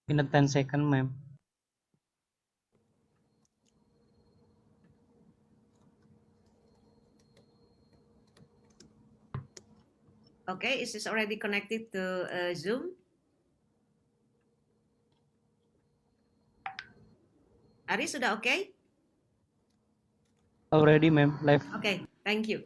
In a 10 second, ma'am. Okay, is this already connected to Zoom? Ari, sudah okay? Already, ma'am. Live. Okay, thank you.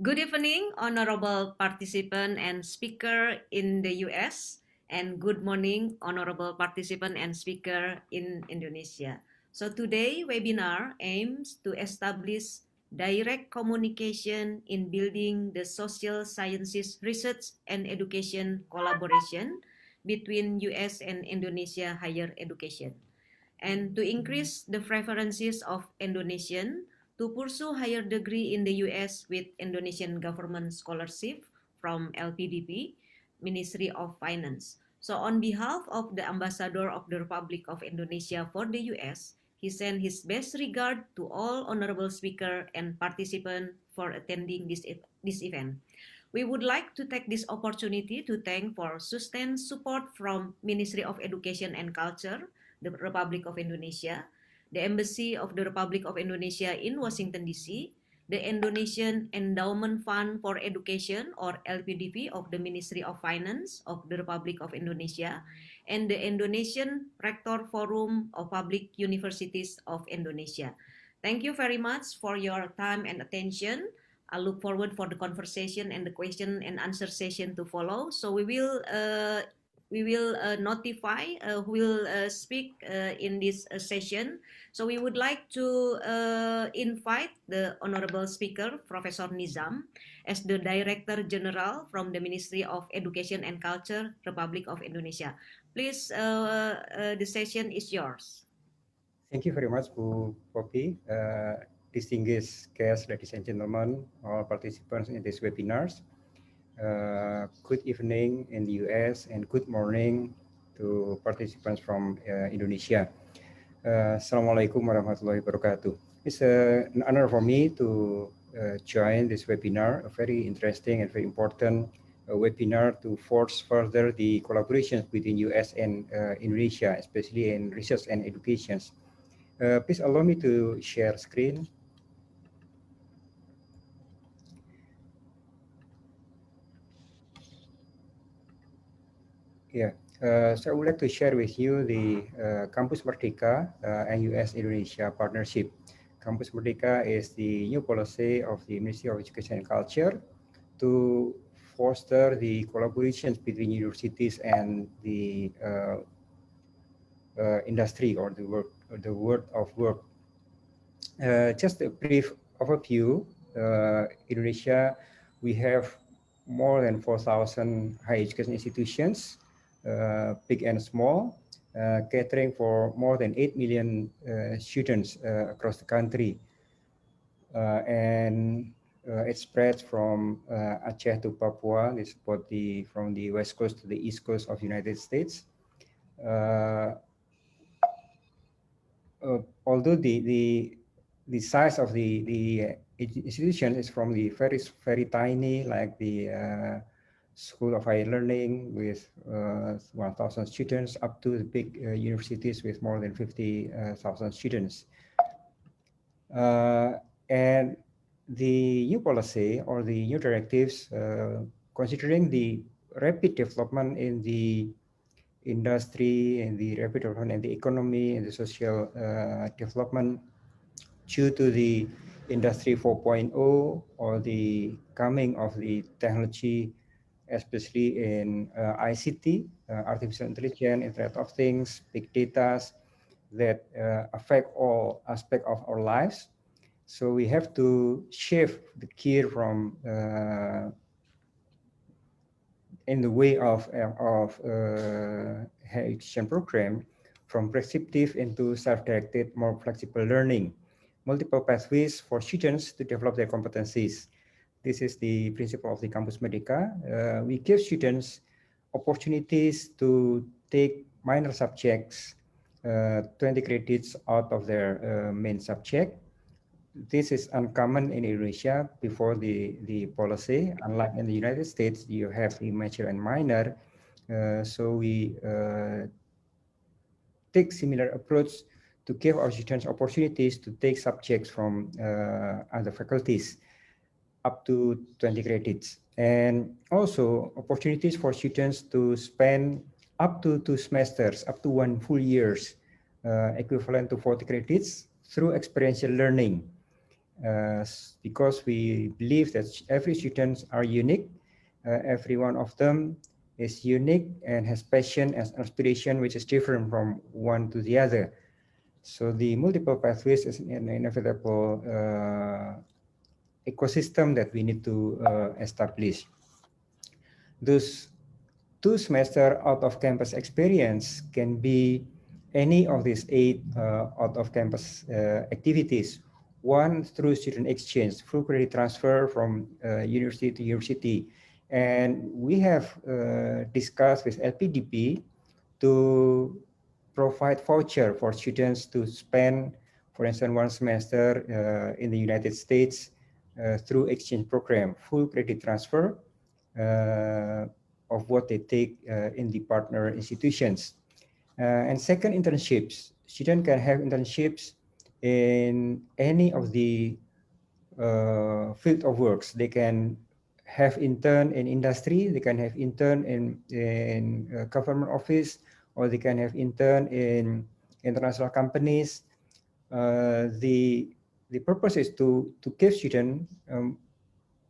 Good evening, honorable participant and speaker in the US, and good morning, honorable participant and speaker in Indonesia. So today webinar aims to establish direct communication in building the social sciences research and education collaboration between US and Indonesia higher education, and to increase the preferences of Indonesian to pursue higher degree in the US with Indonesian government scholarship from LPDP, Ministry of Finance. So on behalf of the Ambassador of the Republic of Indonesia for the US, he sent his best regard to all honorable speaker and participant for attending this event. We would like to take this opportunity to thank for sustained support from Ministry of Education and Culture, the Republic of Indonesia, the Embassy of the Republic of Indonesia in Washington, D.C., the Indonesian Endowment Fund for Education or LPDP of the Ministry of Finance of the Republic of Indonesia, and the Indonesian Rector Forum of Public Universities of Indonesia. Thank you very much for your time and attention. I look forward for the conversation and the question and answer session to follow. So we will notify who will speak in this session. So we would like to invite the honorable speaker, Professor Nizam, as the Director General from the Ministry of Education and Culture, Republic of Indonesia. Please, the session is yours. Thank you very much, Bu Poppy. Distinguished guests, ladies and gentlemen, all participants in this webinars. Good evening in the US and good morning to participants from Indonesia. Assalamualaikum warahmatullahi wabarakatuh. It's an honor for me to join this webinar, a very interesting and very important webinar to force further the collaborations between US and Indonesia, especially in research and education. Please allow me to share screen. Yeah, so I would like to share with you the Campus Merdeka and US Indonesia partnership. Campus Merdeka is the new policy of the Ministry of Education and Culture to foster the collaborations between universities and the industry or the world of work. Just a brief overview. Indonesia, we have more than 4,000 higher education institutions, big and small, catering for more than 8 million students across the country. And it spreads from Aceh to Papua, this from the west coast to the east coast of the United States. Although the size of the institution is from the very tiny, like the School of Higher Learning with 1,000 students, up to the big universities with more than 50,000 students. And the new policy or the new directives, considering the rapid development in the industry and the rapid development in the economy and the social development due to the industry 4.0 or the coming of the technology, especially in ICT, artificial intelligence, Internet of Things, big data that affect all aspects of our lives. So we have to shift the gear from in the way of education program from prescriptive into self-directed, more flexible learning, multiple pathways for students to develop their competencies. This is the principle of the Campus Merdeka. We give students opportunities to take minor subjects, 20 credits out of their main subject. This is uncommon in Indonesia before the policy. Unlike in the United States, you have the major and minor. So we take similar approach to give our students opportunities to take subjects from other faculties up to 20 credits, and also opportunities for students to spend up to 2 semesters, up to 1 full years, equivalent to 40 credits through experiential learning. Because we believe that every students are unique, every one of them is unique and has passion and aspiration which is different from one to the other. So the multiple pathways is an inevitable ecosystem that we need to establish. Those 2 semester out of campus experience can be any of these 8 out of campus activities. One through student exchange, through credit transfer from university to university. And we have discussed with LPDP to provide voucher for students to spend, for instance, 1 semester in the United States through exchange program, full credit transfer of what they take in the partner institutions. And second, internships. Students can have internships in any of the field of works. They can have intern in industry, they can have intern in government office, or they can have intern in international companies. The purpose is to give students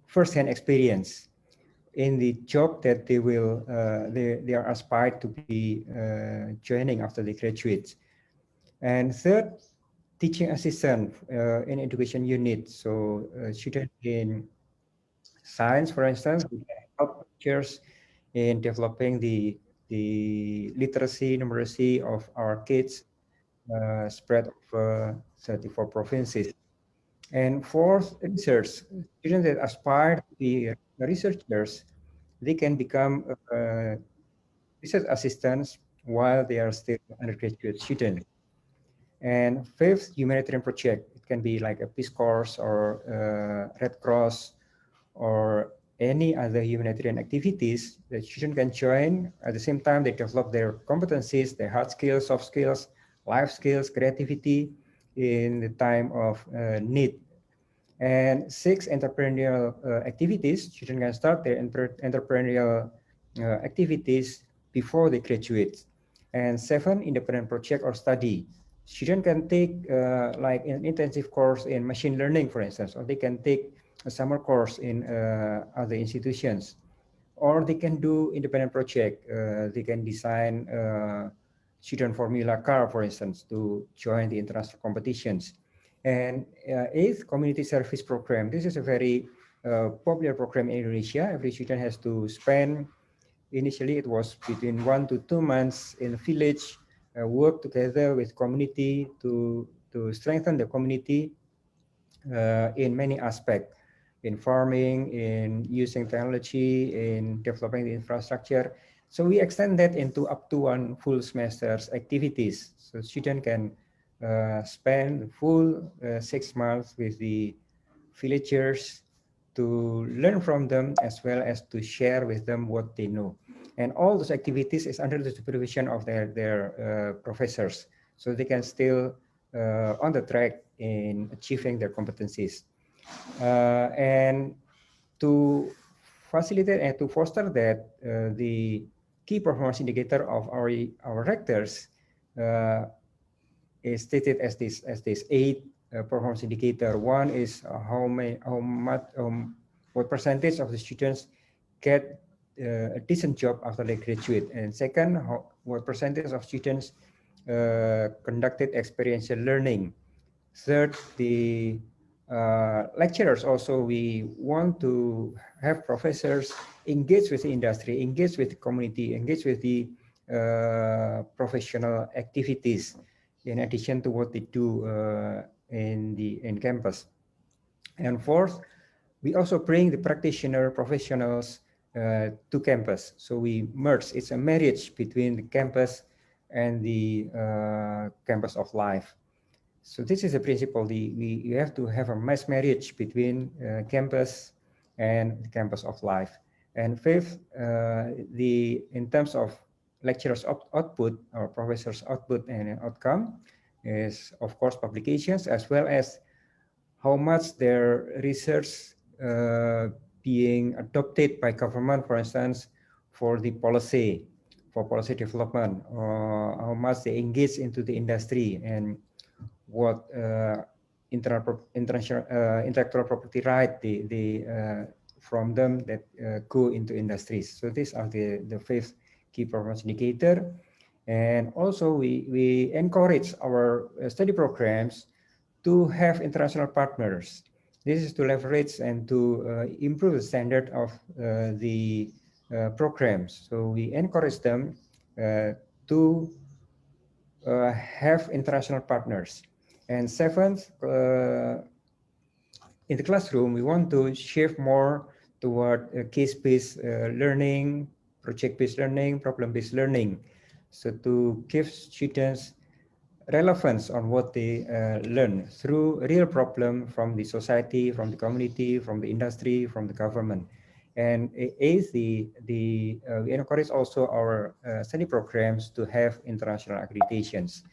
first-hand experience in the job that they will they are aspired to be joining after they graduate. And third, teaching assistant in education unit. So students in science, for instance, we can help teachers in developing the literacy, numeracy of our kids spread over 34 provinces. And fourth, research. Students that aspire to be researchers, they can become research assistants while they are still undergraduate students. And fifth, humanitarian project. It can be like a Peace Corps or Red Cross or any other humanitarian activities that students can join. At the same time, they develop their competencies, their hard skills, soft skills, life skills, creativity in the time of need. And six, entrepreneurial activities. Students can start their entrepreneurial activities before they graduate. And seven, independent project or study. Students can take like an intensive course in machine learning, for instance, or they can take a summer course in other institutions, or they can do independent project. They can design student formula car, for instance, to join the international competitions. And eighth, community service program. This is a very popular program in Indonesia. Every student has to spend, initially it was between 1 to 2 months in a village, work together with community to strengthen the community in many aspects, in farming, in using technology, in developing the infrastructure. So we extend that into up to 1 full semester's activities. So student can spend the full 6 months with the villagers to learn from them as well as to share with them what they know. And all those activities is under the supervision of their professors. So they can still on the track in achieving their competencies. And to facilitate and to foster that, the key performance indicator of our rectors is stated as this 8 performance indicator. One is what percentage of the students get a decent job after they graduate, and second, what percentage of students conducted experiential learning. Third, the lecturers also, we want to have professors engage with the industry, engage with the community, engage with the professional activities in addition to what they do in campus. And fourth, we also bring the practitioner professionals to campus. So we merge, it's a marriage between the campus and the campus of life. So this is a principle. We have to have a mass marriage between campus and the campus of life. And fifth, in terms of lecturers' output or professors' output and outcome is, of course, publications, as well as how much their research being adopted by government, for instance, for policy development, or how much they engage into the industry, and what intellectual property right from them that go into industries. So these are the fifth key performance indicator. And also we encourage our study programs to have international partners. This is to leverage and to improve the standard of the programs. So we encourage them to have international partners. And seventh, in the classroom, we want to shift more toward case-based learning, project-based learning, problem-based learning. So to give students relevance on what they learn through real problem from the society, from the community, from the industry, from the government. And eighth, we encourage also our study programs to have international accreditations.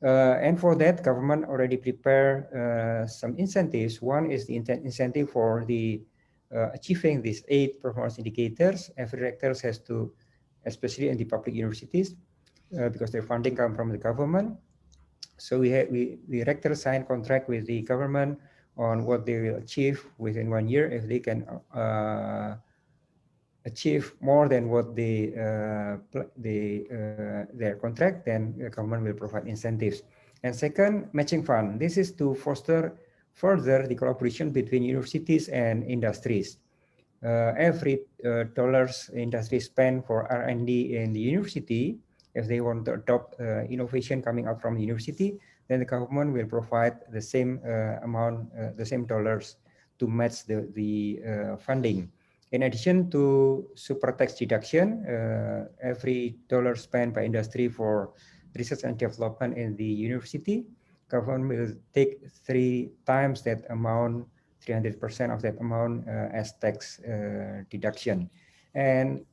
And for that, government already prepare some incentives. One is the incentive for the achieving these 8 performance indicators. Every rector has to, especially in the public universities, because their funding come from the government. So the rector sign contract with the government on what they will achieve within 1 year. If they can achieve more than what their contract, then the government will provide incentives. And second, matching fund. This is to foster further the collaboration between universities and industries. Every dollars industry spend for R&D in the university, if they want to adopt innovation coming out from the university, then the government will provide the same amount, the same dollars to match the funding. In addition to super tax deduction, every dollar spent by industry for research and development in the university, government will take 3 times that amount, 300% of that amount as tax deduction. And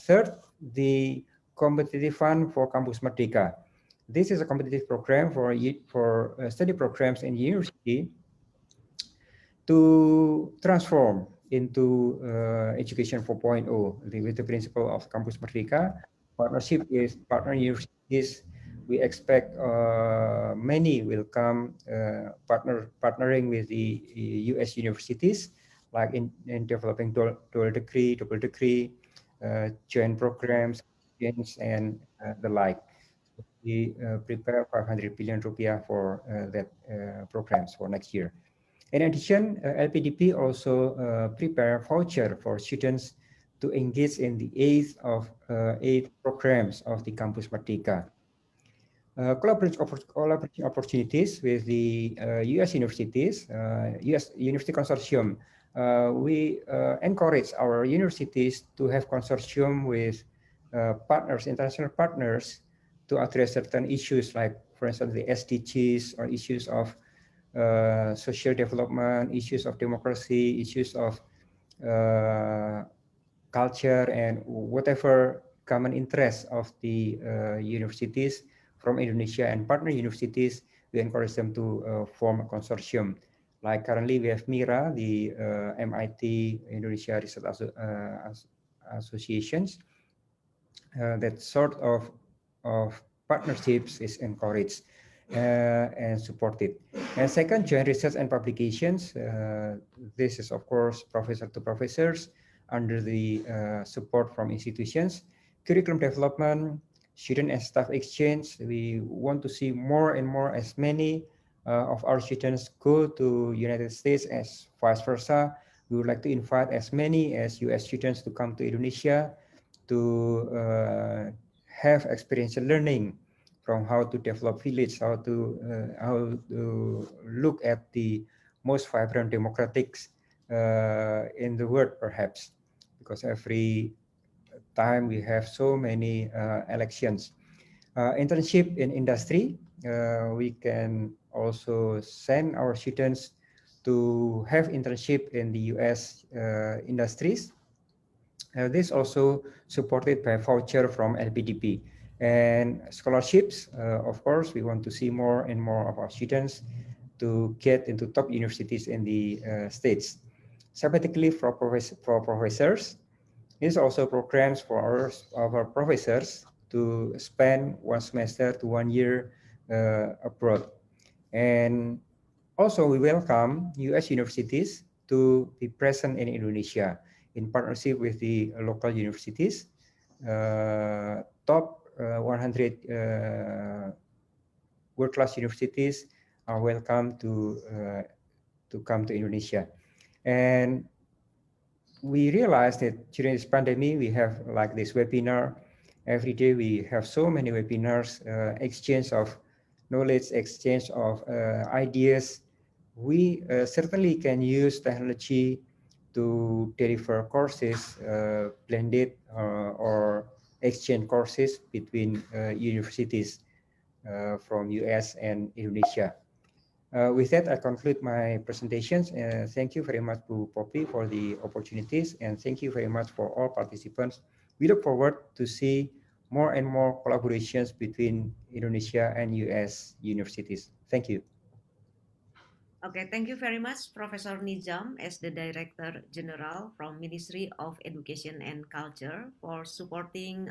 third, the competitive fund for Campus Merdeka. This is a competitive program for study programs in university to transform into education 4.0 with the principle of Campus Merdeka. Partnership with partner universities. We expect many will come partnering with the US universities, like in developing dual degree, double degree, joint programs, and the like. We prepare 500 billion rupiah for that programs for next year. In addition, LPDP also prepare voucher for students to engage in the 8 programs of the Campus Merdeka. Collaboration opportunities with the US universities, US University Consortium. We encourage our universities to have consortium with partners, international partners, to address certain issues like, for instance, the SDGs or issues of social development, issues of democracy, issues of culture, and whatever common interests of the universities from Indonesia and partner universities. We encourage them to form a consortium. Like currently we have MIRA, the MIT Indonesia Research Associations. That sort of partnerships is encouraged and supported. And second, joint research and publications. This is, of course, professor to professors under the support from institutions. Curriculum development, student and staff exchange. We want to see more and more as many of our students go to United States as vice versa. We would like to invite as many as US students to come to Indonesia to have experiential learning from how to develop village, how to look at the most vibrant democratics in the world, perhaps, because every time we have so many elections. Internship in industry, we can also send our students to have internship in the US industries. This also supported by voucher from LPDP and scholarships. Of course, we want to see more and more of our students to get into top universities in the States. Sabbatically for professors, is also programs for our professors to spend 1 semester to 1 year abroad. And also we welcome US universities to be present in Indonesia in partnership with the local universities. Top 100 world-class universities are welcome to come to Indonesia. And we realized that during this pandemic, we have like this webinar. Every day we have so many webinars, exchange of knowledge, exchange of ideas. We certainly can use technology to deliver courses, blended or exchange courses between universities from US and Indonesia. With that, I conclude my presentations. Thank you very much, Bu Poppy, for the opportunities, and thank you very much for all participants. We look forward to see more and more collaborations between Indonesia and US universities. Thank you. Okay, thank you very much, Professor Nizam, as the Director General from Ministry of Education and Culture, for supporting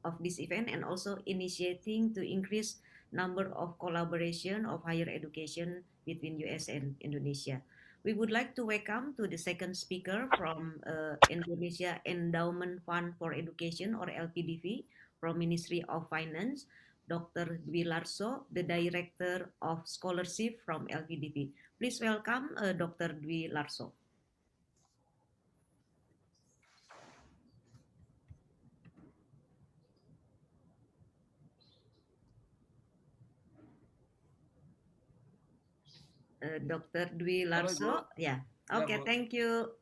of this event and also initiating to increase number of collaboration of higher education between US and Indonesia. We would like to welcome to the second speaker from Indonesia Endowment Fund for Education, or LPDV, from Ministry of Finance, Dr. Dwi Larso, the Director of Scholarship from LPDP. Please welcome Dr. Dwi Larso. Dr. Dwi Larso, yeah. Okay, thank you.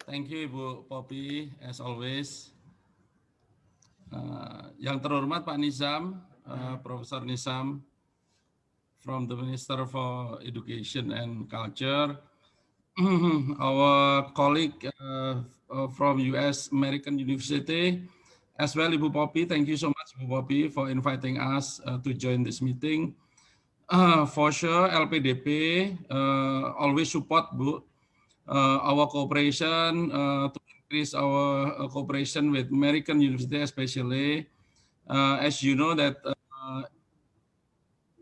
Thank you, Ibu Poppy, as always. Yang terhormat Pak Nizam, Profesor Nizam, from the Minister for Education and Culture, our colleague from US American University, as well, Ibu Poppy. Thank you so much, Ibu Poppy, for inviting us to join this meeting. For sure, LPDP always support, Bu, our cooperation to increase our cooperation with American University, especially. As you know that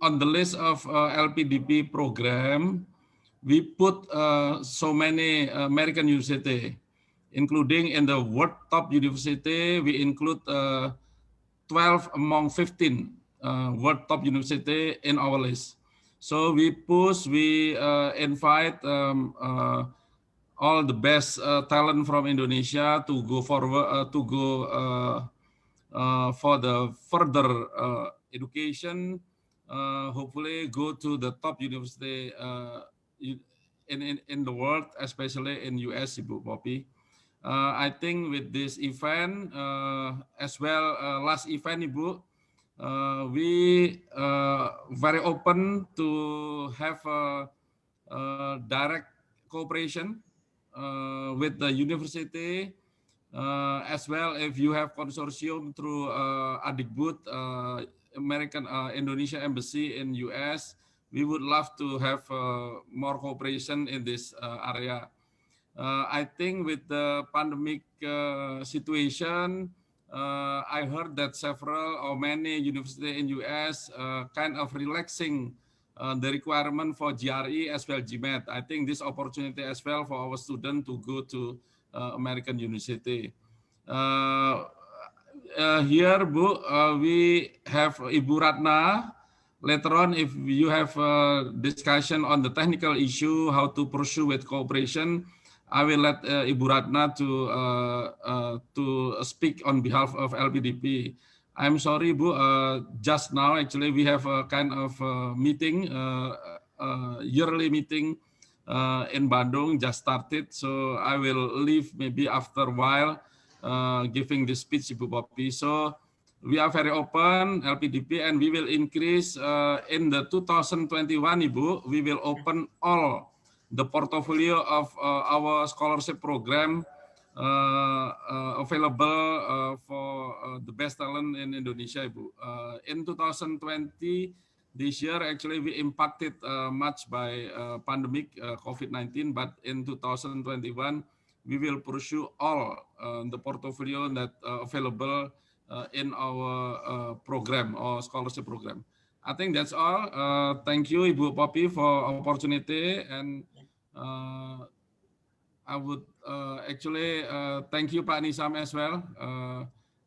on the list of LPDP program, we put so many American university, including in the world top university, we include 12 among 15 world top university in our list. So we invite all the best talent from Indonesia to go forward, for the further education, hopefully go to the top university in the world, especially in US, Ibu Poppy. I think with this event, as well last event, Ibu, we very open to have direct cooperation with the university, as well if you have consortium through Adikbud, American Indonesia Embassy in US, we would love to have more cooperation in this area. I think with the pandemic situation, I heard that several or many universities in US kind of relaxing the requirement for GRE as well GMAT. I think this opportunity as well for our students to go to American University. Here, Bu, we have Ibu Ratna. Later on, if you have a discussion on the technical issue, how to pursue with cooperation, I will let Ibu Ratna to speak on behalf of LPDP. I'm sorry, Bu, just now actually we have a kind of meeting, yearly meeting in Bandung just started, so I will leave maybe after a while. giving this speech, Ibu Poppy. So we are very open, LPDP, and we will increase in the 2021, Ibu. We will open all the portfolio of our scholarship program available for the best talent in Indonesia, Ibu. In 2020, this year actually we impacted much by pandemic COVID-19, but in 2021 we will pursue all the portfolio that available in our program or scholarship program. I think that's all. Thank you, Ibu Poppy, for opportunity, and I would actually thank you, Pak Nisam, as well,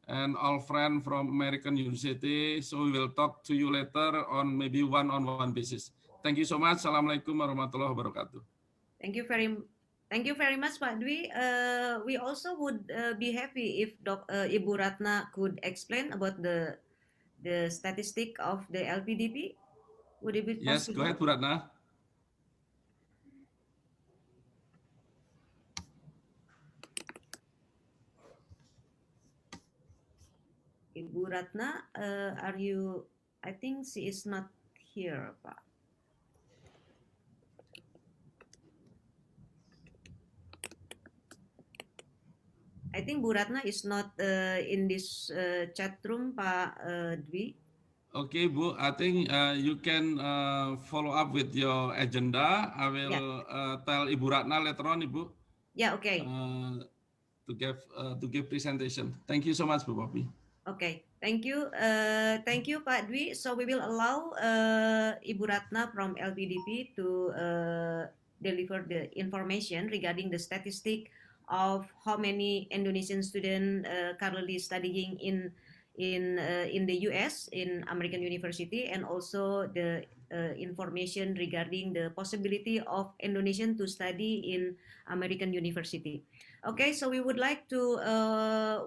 and all friends from American University. So we will talk to you later on maybe one-on-one basis. Thank you so much. Assalamualaikum warahmatullahi wabarakatuh. Thank you very much, Pak Dwi. We also would be happy if Ibu Ratna could explain about the statistic of the LPDP. Would it be possible? Yes, go ahead, Bu Ratna. Ibu Ratna, are you? I think she is not here, Pak. I think Bu Ratna is not in this chat room, Pak Dwi. Okay, Bu, I think you can follow up with your agenda. I will tell Ibu Ratna later on, Ibu. Yeah, okay. To give presentation. Thank you so much, Bu Poppy. Okay, thank you, Pak Dwi. So we will allow Ibu Ratna from LPDP to deliver the information regarding the statistic of how many Indonesian students currently studying in the US in American University, and also the information regarding the possibility of Indonesian to study in American University. Okay, so we would like to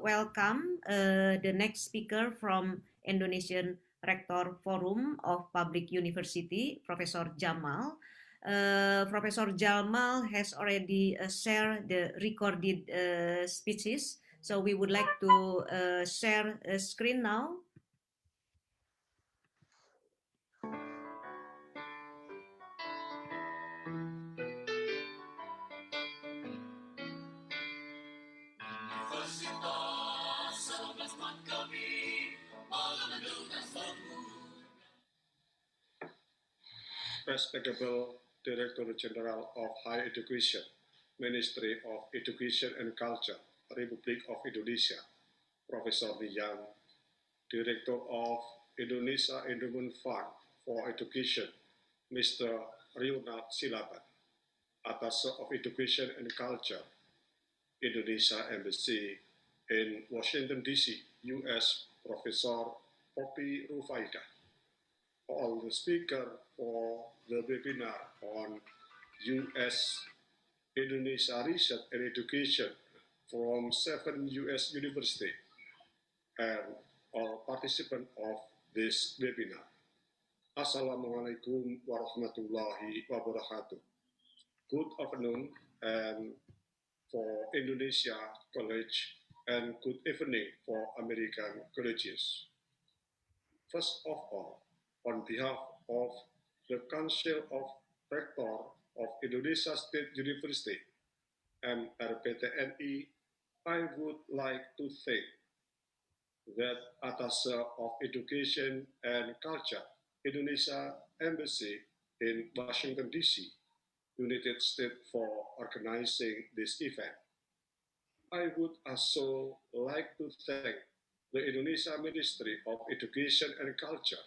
welcome the next speaker from Indonesian Rector Forum of Public University, Professor Jamal. Professor Jamal has already shared the recorded speeches. So we would like to share a screen now. Respectable Director General of Higher Education, Ministry of Education and Culture, Republic of Indonesia, Professor Liang, Director of Indonesia Endowment Fund for Education, Mr. Ronald Silaban, Attaché of Education and Culture, Indonesia Embassy in Washington, D.C., U.S., Professor Poppy Rufaida. All the speaker for the webinar on U.S. Indonesia Research and Education from 7 U.S. universities, and all participants of this webinar. Assalamualaikum warahmatullahi wabarakatuh. Good afternoon, and for Indonesia College, and good evening for American colleges. First of all, on behalf of the Council of Rector of Indonesia State University, MRPTNI, I would like to thank that Attaché of Education and Culture, Indonesia Embassy in Washington, D.C., United States, for organizing this event. I would also like to thank the Indonesia Ministry of Education and Culture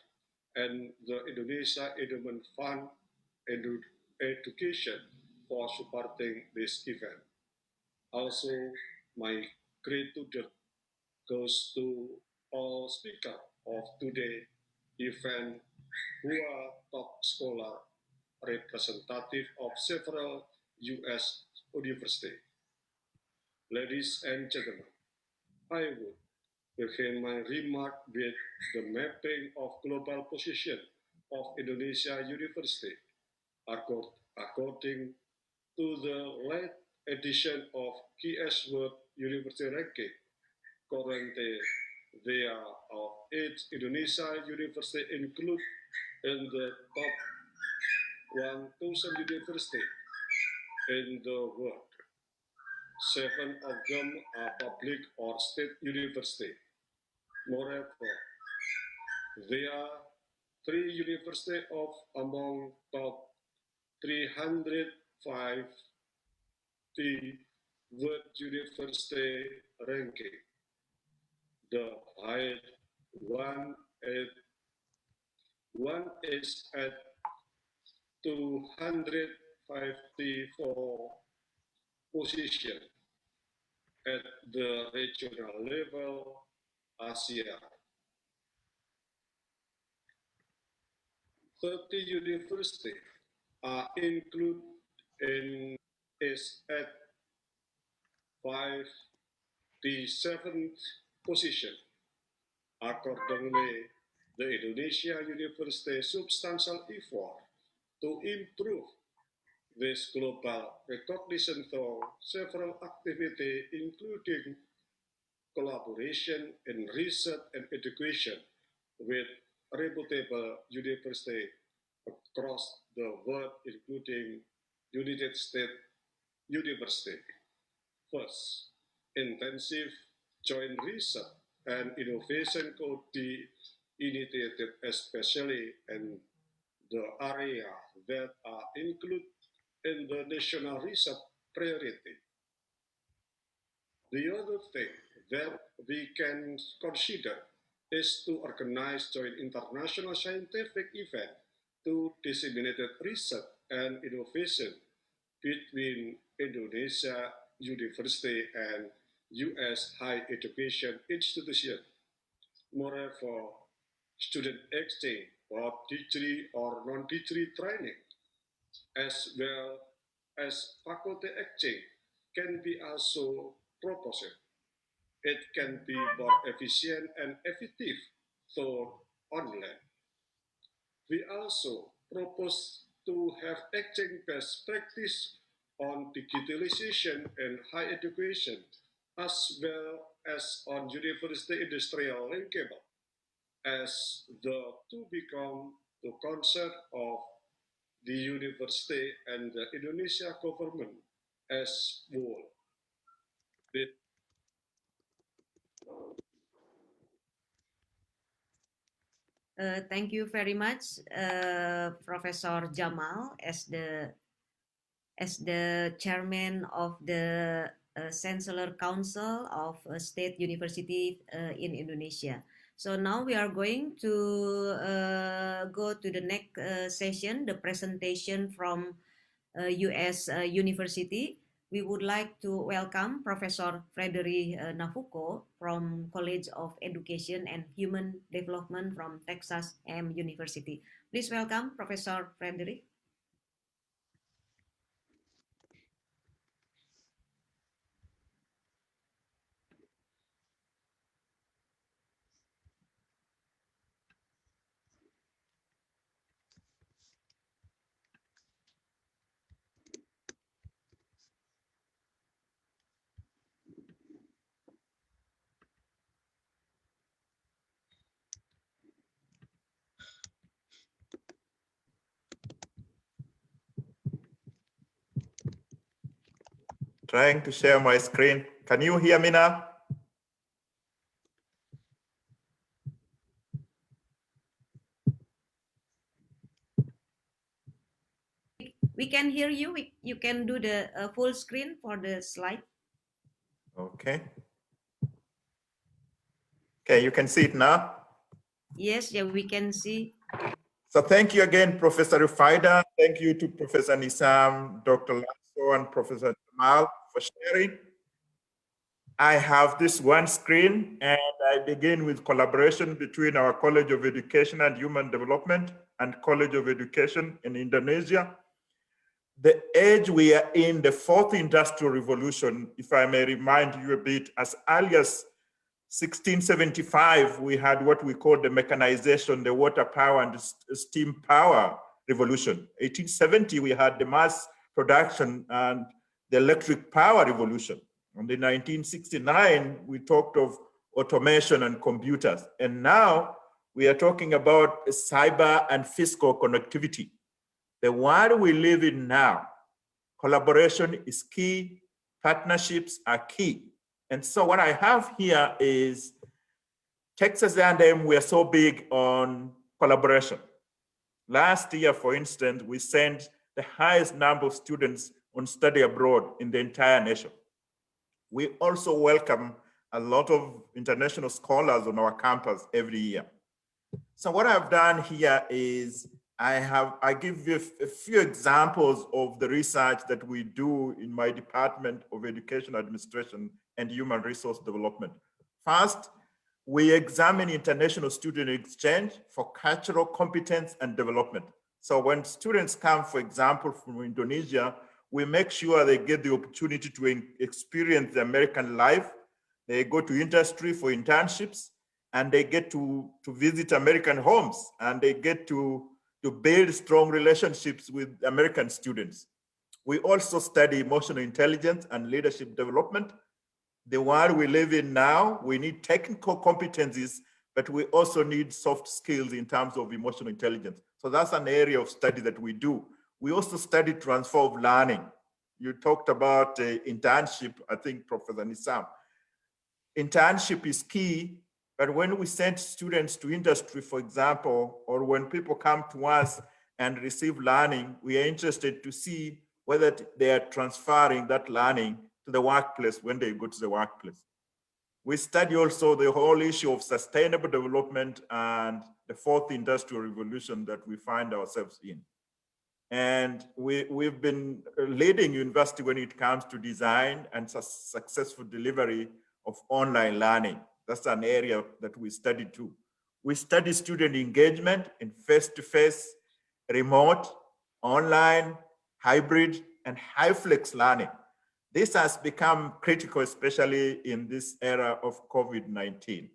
and the Indonesia Endowment Fund and Education for supporting this event. Also, my gratitude goes to all speakers of today's event who are top scholars, representative of several U.S. universities. Ladies and gentlemen, I would begin my remark with the mapping of global position of Indonesia University according to the late edition of KS World University Ranking Currently, there are 8 Indonesia universities included in the top 1,000 universities in the world. 7 of them are public or state universities. Moreover, there are 3 universities of among top 350 world university ranking. The highest one is at 254 position at the regional level Asia. 30 universities are included in is at 57th position. Accordingly, the Indonesia University substantial effort to improve this global recognition through several activities, including collaboration in research and education with reputable universities across the world, including United States University. First, intensive joint research and innovation could be initiated, especially in the area that are included in the national research priority. The other thing that we can consider is to organize joint international scientific events to disseminate research and innovation between Indonesia University and US higher education institutions. Moreover, student exchange of degree or non-degree training, as well as faculty exchange, can be also proposed. It can be more efficient and effective through online. We also propose to have exchange best practice on digitalization and higher education, as well as on university industrial linkable, as the two become the concern of the university and the Indonesia government as whole. Thank you very much, Professor Jamal, as the chairman of the Chancellor Council of State University in Indonesia. So now we are going to go to the next session, the presentation from US University. We would like to welcome Professor Frederick Nafuco from College of Education and Human Development from Texas A&M University. Please welcome Professor Frederick. Trying to share my screen. Can you hear me now? We can hear you. You can do the full screen for the slide. Okay. Okay, you can see it now? Yes, yeah, we can see. So thank you again, Professor Rufaida. Thank you to Professor Nisam, Dr. Lasso, and Professor Jamal for sharing. I have this one screen, and I begin with collaboration between our College of Education and Human Development and College of Education in Indonesia. The age we are in, the fourth industrial revolution, if I may remind you a bit, as early as 1675, we had what we call the mechanization, the water power and steam power revolution. 1870, we had the mass production and the electric power revolution. And in 1969, we talked of automation and computers. And now we are talking about cyber and physical connectivity. The world we live in now, collaboration is key, partnerships are key. And so what I have here is Texas A&M, we are so big on collaboration. Last year, for instance, we sent the highest number of students on study abroad in the entire nation. We also welcome a lot of international scholars on our campus every year. So what I've done here is I give you a few examples of the research that we do in my Department of Education Administration and Human Resource Development. First, we examine international student exchange for cultural competence and development. So when students come, for example, from Indonesia, we make sure they get the opportunity to experience the American life. They go to industry for internships, and they get to visit American homes, and they get to build strong relationships with American students. We also study emotional intelligence and leadership development. The world we live in now, we need technical competencies, but we also need soft skills in terms of emotional intelligence. So that's an area of study that we do. We also study transfer of learning. You talked about internship, I think, Professor Nisam. Internship is key, but when we send students to industry, for example, or when people come to us and receive learning, we are interested to see whether they are transferring that learning to the workplace when they go to the workplace. We study also the whole issue of sustainable development and the fourth industrial revolution that we find ourselves in. And we've been leading university when it comes to design and successful delivery of online learning. That's an area that we study too. We study student engagement in face-to-face, remote, online, hybrid, and high-flex learning. This has become critical, especially in this era of COVID-19.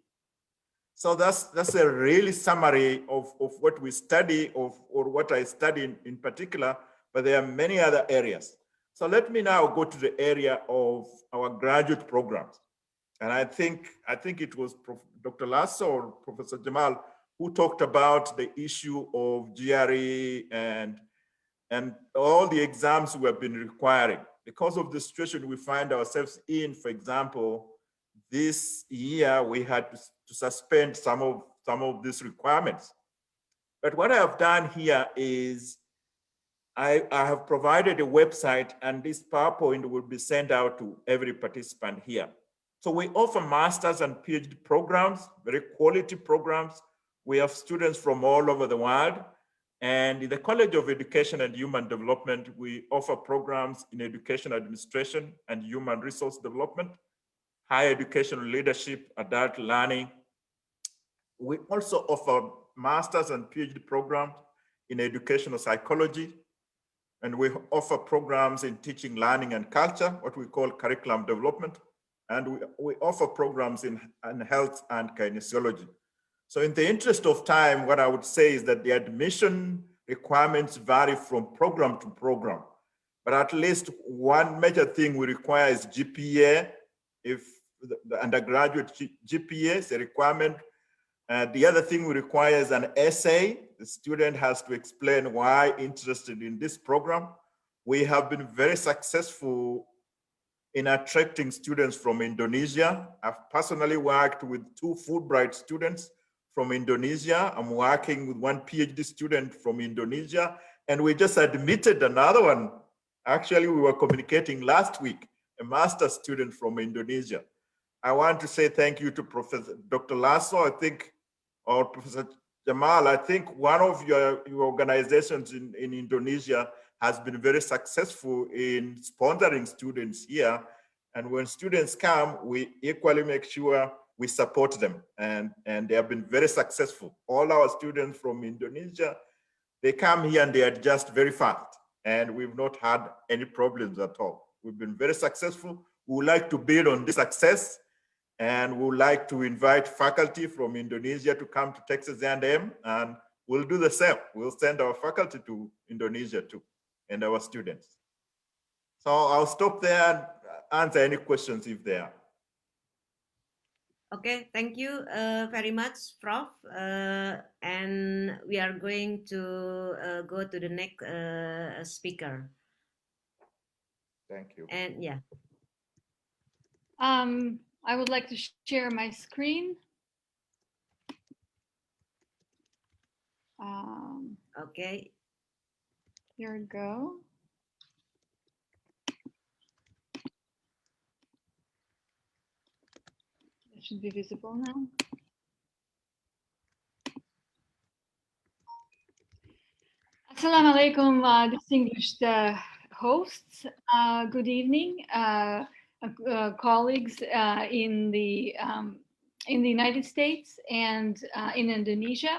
So that's a really summary of what we study or what I study in particular, but there are many other areas. So let me now go to the area of our graduate programs. And I think it was Dr. Lasso or Professor Jamal who talked about the issue of GRE and all the exams we have been requiring. Because of the situation we find ourselves in, for example, this year we had to suspend some of these requirements. But what I have done here is I have provided a website, and this PowerPoint will be sent out to every participant here. So we offer master's and PhD programs, very quality programs. We have students from all over the world. And in the College of Education and Human Development, we offer programs in education administration and human resource development, higher educational leadership, adult learning. We also offer master's and PhD programs in educational psychology, and we offer programs in teaching, learning, and culture, what we call curriculum development, and we offer programs in health and kinesiology. So in the interest of time, what I would say is that the admission requirements vary from program to program, but at least one major thing we require is GPA. If the undergraduate GPA is a requirement. The other thing we require is an essay. The student has to explain why interested in this program. We have been very successful in attracting students from Indonesia. I've personally worked with 2 Fulbright students from Indonesia. I'm working with 1 PhD student from Indonesia, and we just admitted another one. Actually, we were communicating last week, a master's student from Indonesia. I want to say thank you to Professor Dr. Lasso, I think, or Professor Jamal. I think one of your organizations in Indonesia has been very successful in sponsoring students here. And when students come, we equally make sure we support them. And they have been very successful. All our students from Indonesia, they come here and they adjust very fast. And we've not had any problems at all. We've been very successful. We would like to build on this success, and we would like to invite faculty from Indonesia to come to Texas A&M, and we'll do the same. We'll send our faculty to Indonesia too, and our students. So I'll stop there and answer any questions if there are. Okay, thank you very much, Prof. And we are going to go to the next speaker. Thank you. And yeah, I would like to share my screen. okay. Here we go. It should be visible now. Assalamu alaikum, distinguished hosts. Good evening, colleagues in the United States and in Indonesia.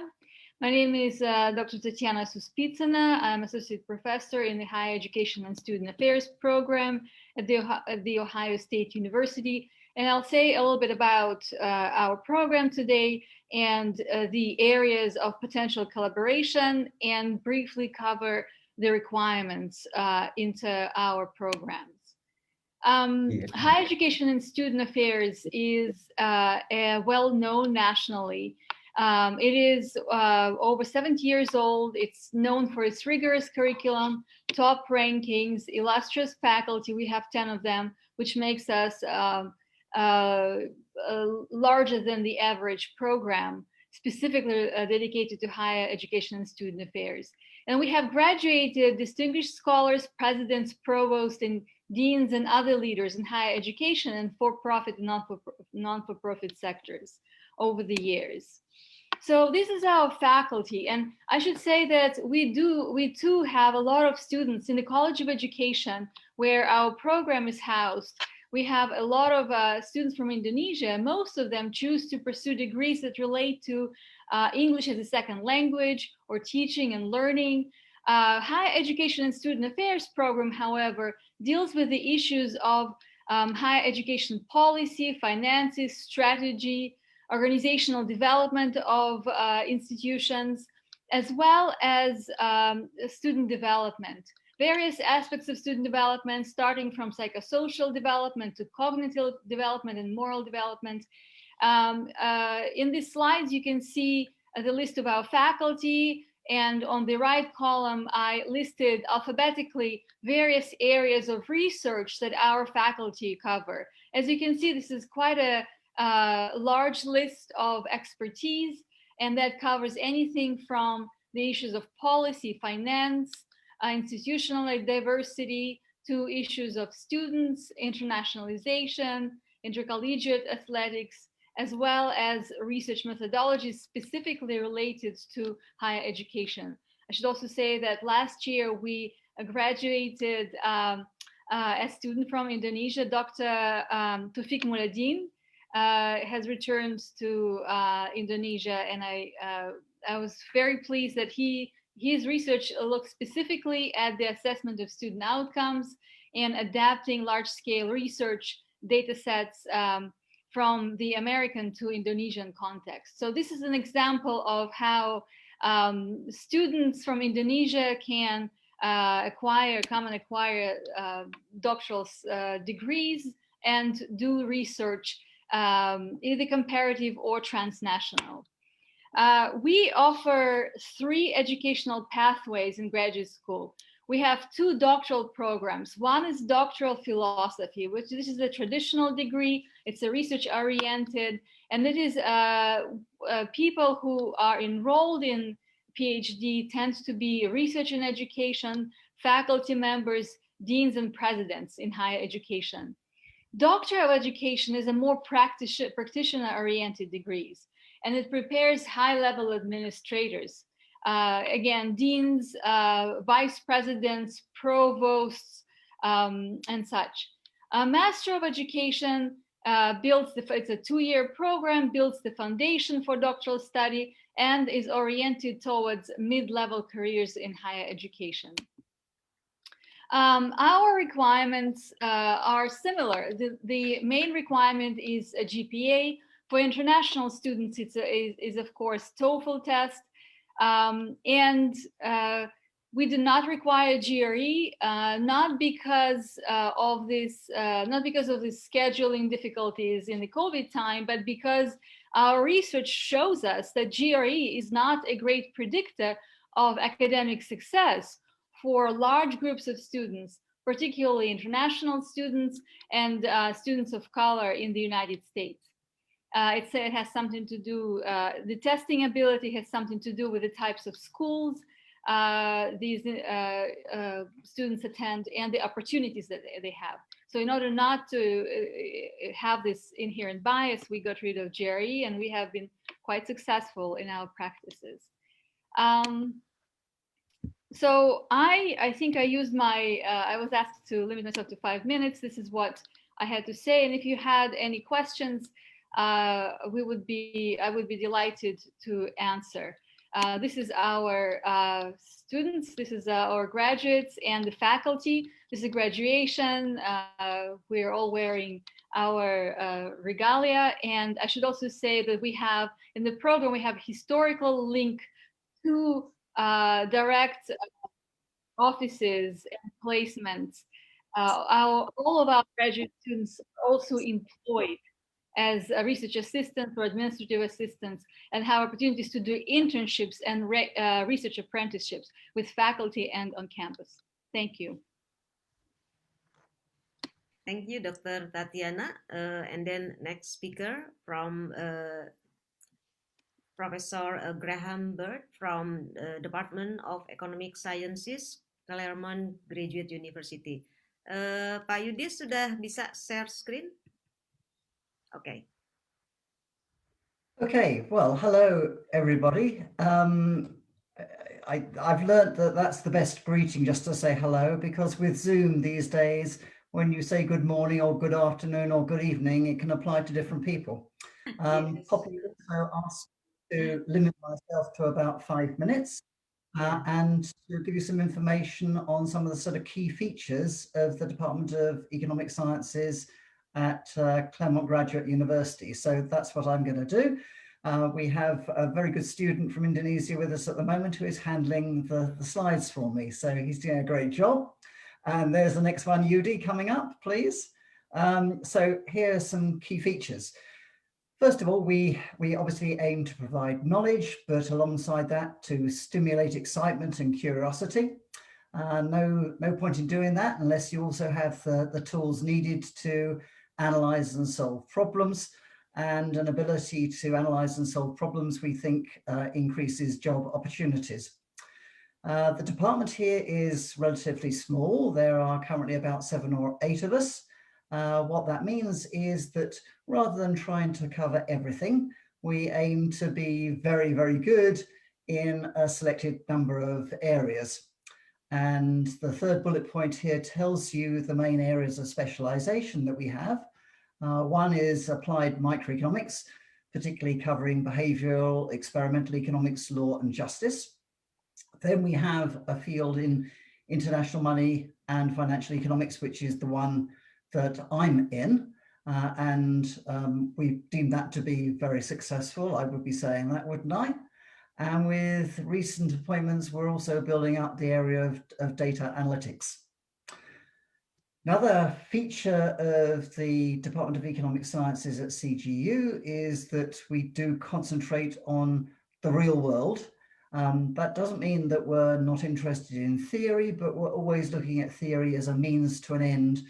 My name is Dr. Tatiana Suspitsina. I'm associate professor in the Higher Education and Student Affairs program at the Ohio State University. And I'll say a little bit about our program today and the areas of potential collaboration, and briefly cover the requirements into our programs. Higher Education and Student Affairs is well-known nationally. It is over 70 years old. It's known for its rigorous curriculum, top rankings, illustrious faculty. We have 10 of them, which makes us larger than the average program, specifically dedicated to higher education and student affairs. And we have graduated distinguished scholars, presidents, provosts, and deans and other leaders in higher education and for-profit and non-for-profit sectors over the years. So this is our faculty, and I should say that we too have a lot of students in the College of Education where our program is housed. We have a lot of students from Indonesia. Most of them choose to pursue degrees that relate to English as a second language or teaching and learning. Higher Education and Student Affairs program, however, deals with the issues of higher education policy, finances, strategy, organizational development of institutions, as well as student development. Various aspects of student development, starting from psychosocial development to cognitive development and moral development. In these slides, you can see the list of our faculty, and on the right column, I listed alphabetically various areas of research that our faculty cover. As you can see, this is quite a large list of expertise, and that covers anything from the issues of policy, finance, institutional diversity, to issues of students, internationalization, intercollegiate athletics, as well as research methodologies specifically related to higher education. I should also say that last year we graduated a student from Indonesia, Dr. Taufik Muladin, has returned to Indonesia, and I was very pleased that his research looks specifically at the assessment of student outcomes and adapting large-scale research data sets from the American to Indonesian context. So this is an example of how students from Indonesia can come and acquire doctoral degrees and do research, either comparative or transnational. We offer 3 educational pathways in graduate school. We have 2 doctoral programs. One is doctoral philosophy, which this is a traditional degree. It's a research oriented, and it is people who are enrolled in PhD tend to be research and education, faculty members, deans and presidents in higher education. Doctor of Education is a more practitioner oriented degrees, and it prepares high-level administrators. Again, deans, vice presidents, provosts, and such. Master of Education it's a 2-year program, builds the foundation for doctoral study, and is oriented towards mid-level careers in higher education. Our requirements are similar. The main requirement is a GPA. For international students, it is of course TOEFL test, and We do not require GRE, not because of this scheduling difficulties in the COVID time, but because our research shows us that GRE is not a great predictor of academic success for large groups of students, particularly international students and students of color in the United States. It has something to do, the testing ability has something to do with the types of schools these students attend and the opportunities that they have. So in order not to have this inherent bias, we got rid of GRE, and we have been quite successful in our practices. So I think I used my, I was asked to limit myself to 5 minutes. This is what I had to say. And if you had any questions, I would be delighted to answer. This is our students, this is our graduates and the faculty. This is graduation. We're all wearing our regalia. And I should also say that we have, in the program, we have a historical link to direct offices and placements. All of our graduate students are also employed as a research assistants or administrative assistants, and have opportunities to do internships and research apprenticeships with faculty and on campus. Thank you. Thank you, Dr. Tatiana. And then next speaker from Professor Graham Bird from Department of Economic Sciences, Claremont Graduate University. Pak Yudis sudah bisa share screen? Okay. Okay, well, hello, everybody. I've learned that that's the best greeting, just to say hello, because with Zoom these days, when you say good morning or good afternoon or good evening, it can apply to different people. Yes. Poppy also asked to limit myself to about 5 minutes and to give you some information on some of the sort of key features of the Department of Economic Sciences at Claremont Graduate University. So that's what I'm going to do. We have a very good student from Indonesia with us at the moment who is handling the slides for me. So he's doing a great job. And there's the next one, Yudi, coming up, please. So here are some key features. First of all, we obviously aim to provide knowledge, but alongside that to stimulate excitement and curiosity. No point in doing that unless you also have the tools needed to analyze and solve problems, and an ability to analyze and solve problems we think increases job opportunities. The department here is relatively small. There are currently about 7 or 8 of us. What that means is that rather than trying to cover everything, we aim to be very, very good in a selected number of areas. And the third bullet point here tells you the main areas of specialization that we have. One is applied microeconomics, particularly covering behavioral, experimental economics, law, and justice. Then we have a field in international money and financial economics, which is the one that I'm in. We deem that to be very successful. I would be saying that, wouldn't I? And with recent appointments, we're also building up the area of data analytics. Another feature of the Department of Economic Sciences at CGU is that we do concentrate on the real world. That doesn't mean that we're not interested in theory, but we're always looking at theory as a means to an end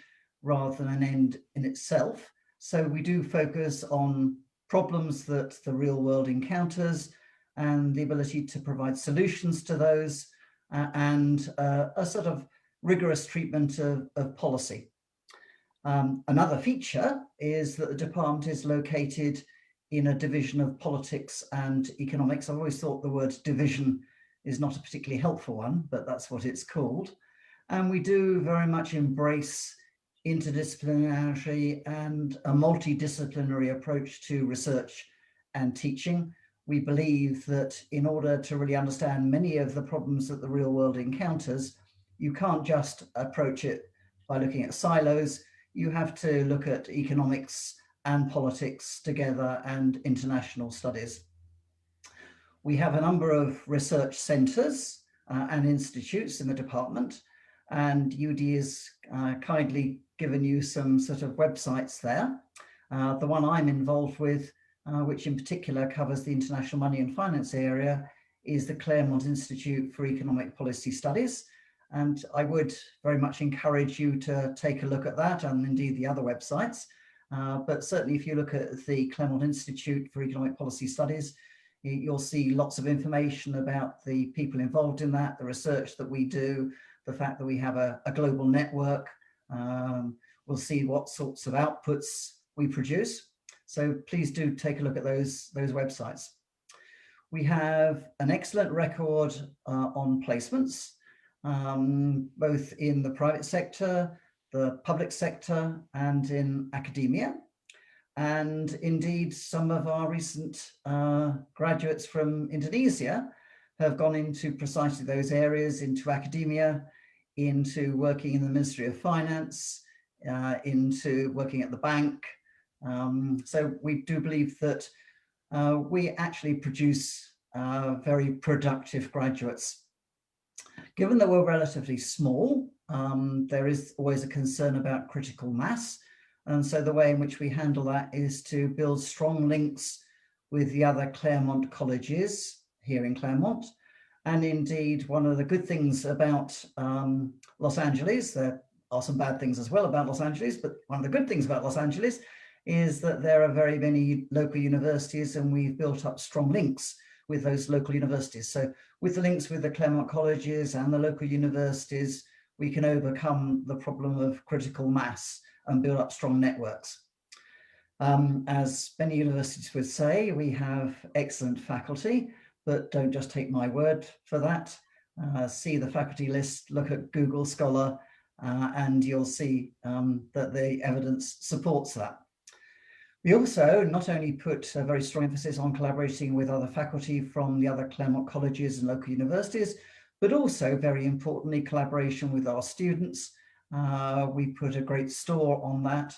rather than an end in itself. So we do focus on problems that the real world encounters and the ability to provide solutions to those and a sort of rigorous treatment of policy. Another feature is that the department is located in a division of politics and economics. I've always thought the word division is not a particularly helpful one, but that's what it's called. And we do very much embrace interdisciplinarity and a multidisciplinary approach to research and teaching. We believe that in order to really understand many of the problems that the real world encounters, you can't just approach it by looking at silos. You have to look at economics and politics together and international studies. We have a number of research centers and institutes in the department. And UD has kindly given you some sort of websites there. The one I'm involved with, which in particular covers the international money and finance area, is the Claremont Institute for Economic Policy Studies. And I would very much encourage you to take a look at that, and indeed the other websites. But certainly if you look at the Claremont Institute for Economic Policy Studies, you'll see lots of information about the people involved in that, the research that we do, the fact that we have a global network. We'll see what sorts of outputs we produce. So please do take a look at those websites. We have an excellent record on placements, both in the private sector, the public sector, and in academia. And indeed, some of our recent graduates from Indonesia have gone into precisely those areas, into academia, into working in the Ministry of Finance, into working at the bank. So we do believe that we actually produce very productive graduates. Given that we're relatively small, there is always a concern about critical mass. And so the way in which we handle that is to build strong links with the other Claremont colleges here in Claremont. And indeed, one of the good things about Los Angeles, there are some bad things as well about Los Angeles, but one of the good things about Los Angeles is that there are very many local universities, and we've built up strong links with those local universities. So with the links with the Claremont colleges and the local universities, we can overcome the problem of critical mass and build up strong networks. As many universities would say, we have excellent faculty, but don't just take my word for that. See the faculty list, look at Google Scholar, and you'll see that the evidence supports that. We also not only put a very strong emphasis on collaborating with other faculty from the other Claremont colleges and local universities, but also very importantly, collaboration with our students. We put a great store on that,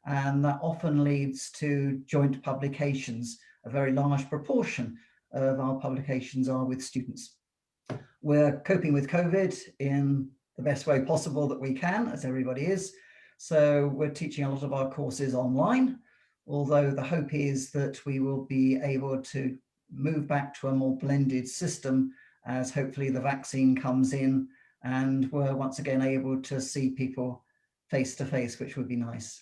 and that often leads to joint publications. A very large proportion of our publications are with students. We're coping with COVID in the best way possible that we can, as everybody is. So we're teaching a lot of our courses online, although the hope is that we will be able to move back to a more blended system as hopefully the vaccine comes in and we're once again able to see people face to face, which would be nice.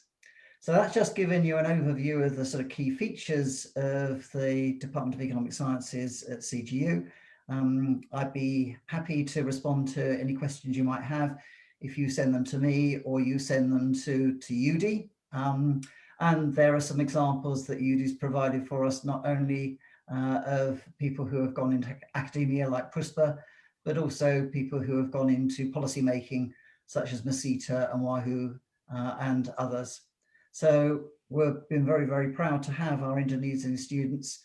So that's just given you an overview of the sort of key features of the Department of Economic Sciences at CGU. I'd be happy to respond to any questions you might have if you send them to me or you send them to UD. And there are some examples that UD's provided for us, not only of people who have gone into academia like Puspa, but also people who have gone into policy making, such as Mta and Wahoo and others. So we've been very, very proud to have our Indonesian students.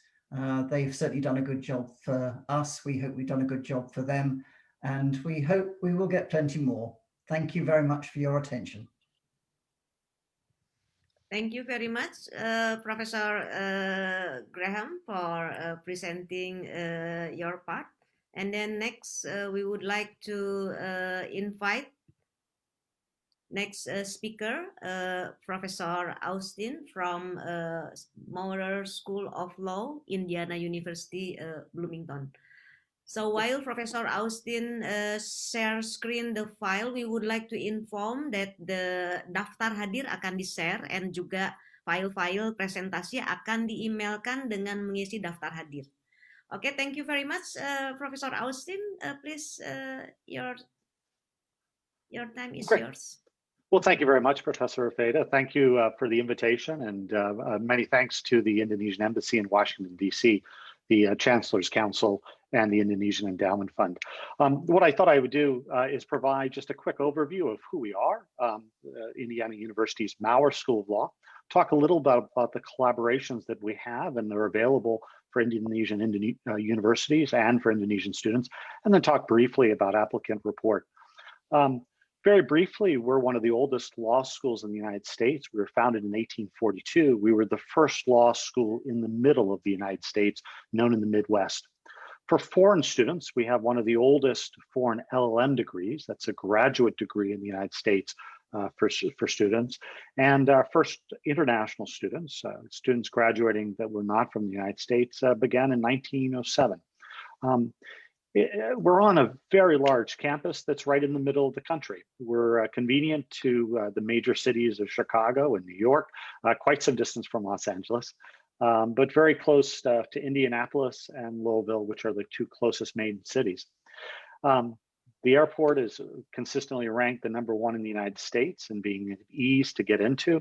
They've certainly done a good job for us. We hope we've done a good job for them, and we hope we will get plenty more. Thank you very much for your attention. Thank you very much, Professor Graham, for presenting your part. And then next, we would like to invite next speaker, Professor Austin from Maurer School of Law, Indiana University, Bloomington. So while Professor Austin share screen the file, we would like to inform that the daftar hadir akan di-share and juga file-file presentasi akan di-emailkan dengan mengisi daftar hadir. Okay, thank you very much, Professor Austin. Please, your time is yours. Well, thank you very much, Professor Feda. Thank you for the invitation, and many thanks to the Indonesian Embassy in Washington, D.C., the Chancellor's Council, and the Indonesian Endowment Fund. What I thought I would do is provide just a quick overview of who we are, Indiana University's Maurer School of Law, talk a little about the collaborations that we have and they're available for Indonesian universities and for Indonesian students, and then talk briefly about applicant report. Very briefly, we're one of the oldest law schools in the United States. We were founded in 1842. We were the first law school in the middle of the United States, known in the Midwest. For foreign students, we have one of the oldest foreign LLM degrees. That's a graduate degree in the United States for students. And our first international students, students graduating that were not from the United States, began in 1907. We're on a very large campus that's right in the middle of the country. We're convenient to the major cities of Chicago and New York, quite some distance from Los Angeles, but very close to Indianapolis and Louisville, which are the two closest main cities. The airport is consistently ranked the #1 in the United States and being easy to get into.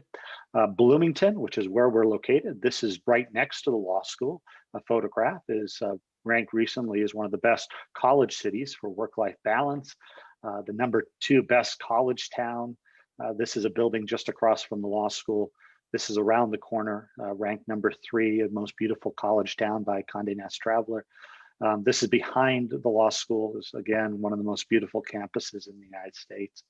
Bloomington, which is where we're located, this is right next to the law school. A photograph is ranked recently as one of the best college cities for work-life balance. The #2 best college town. This is a building just across from the law school. This is around the corner, ranked #3 of most beautiful college town by Condé Nast Traveler. This is behind the law school. Is again one of the most beautiful campuses in the United States.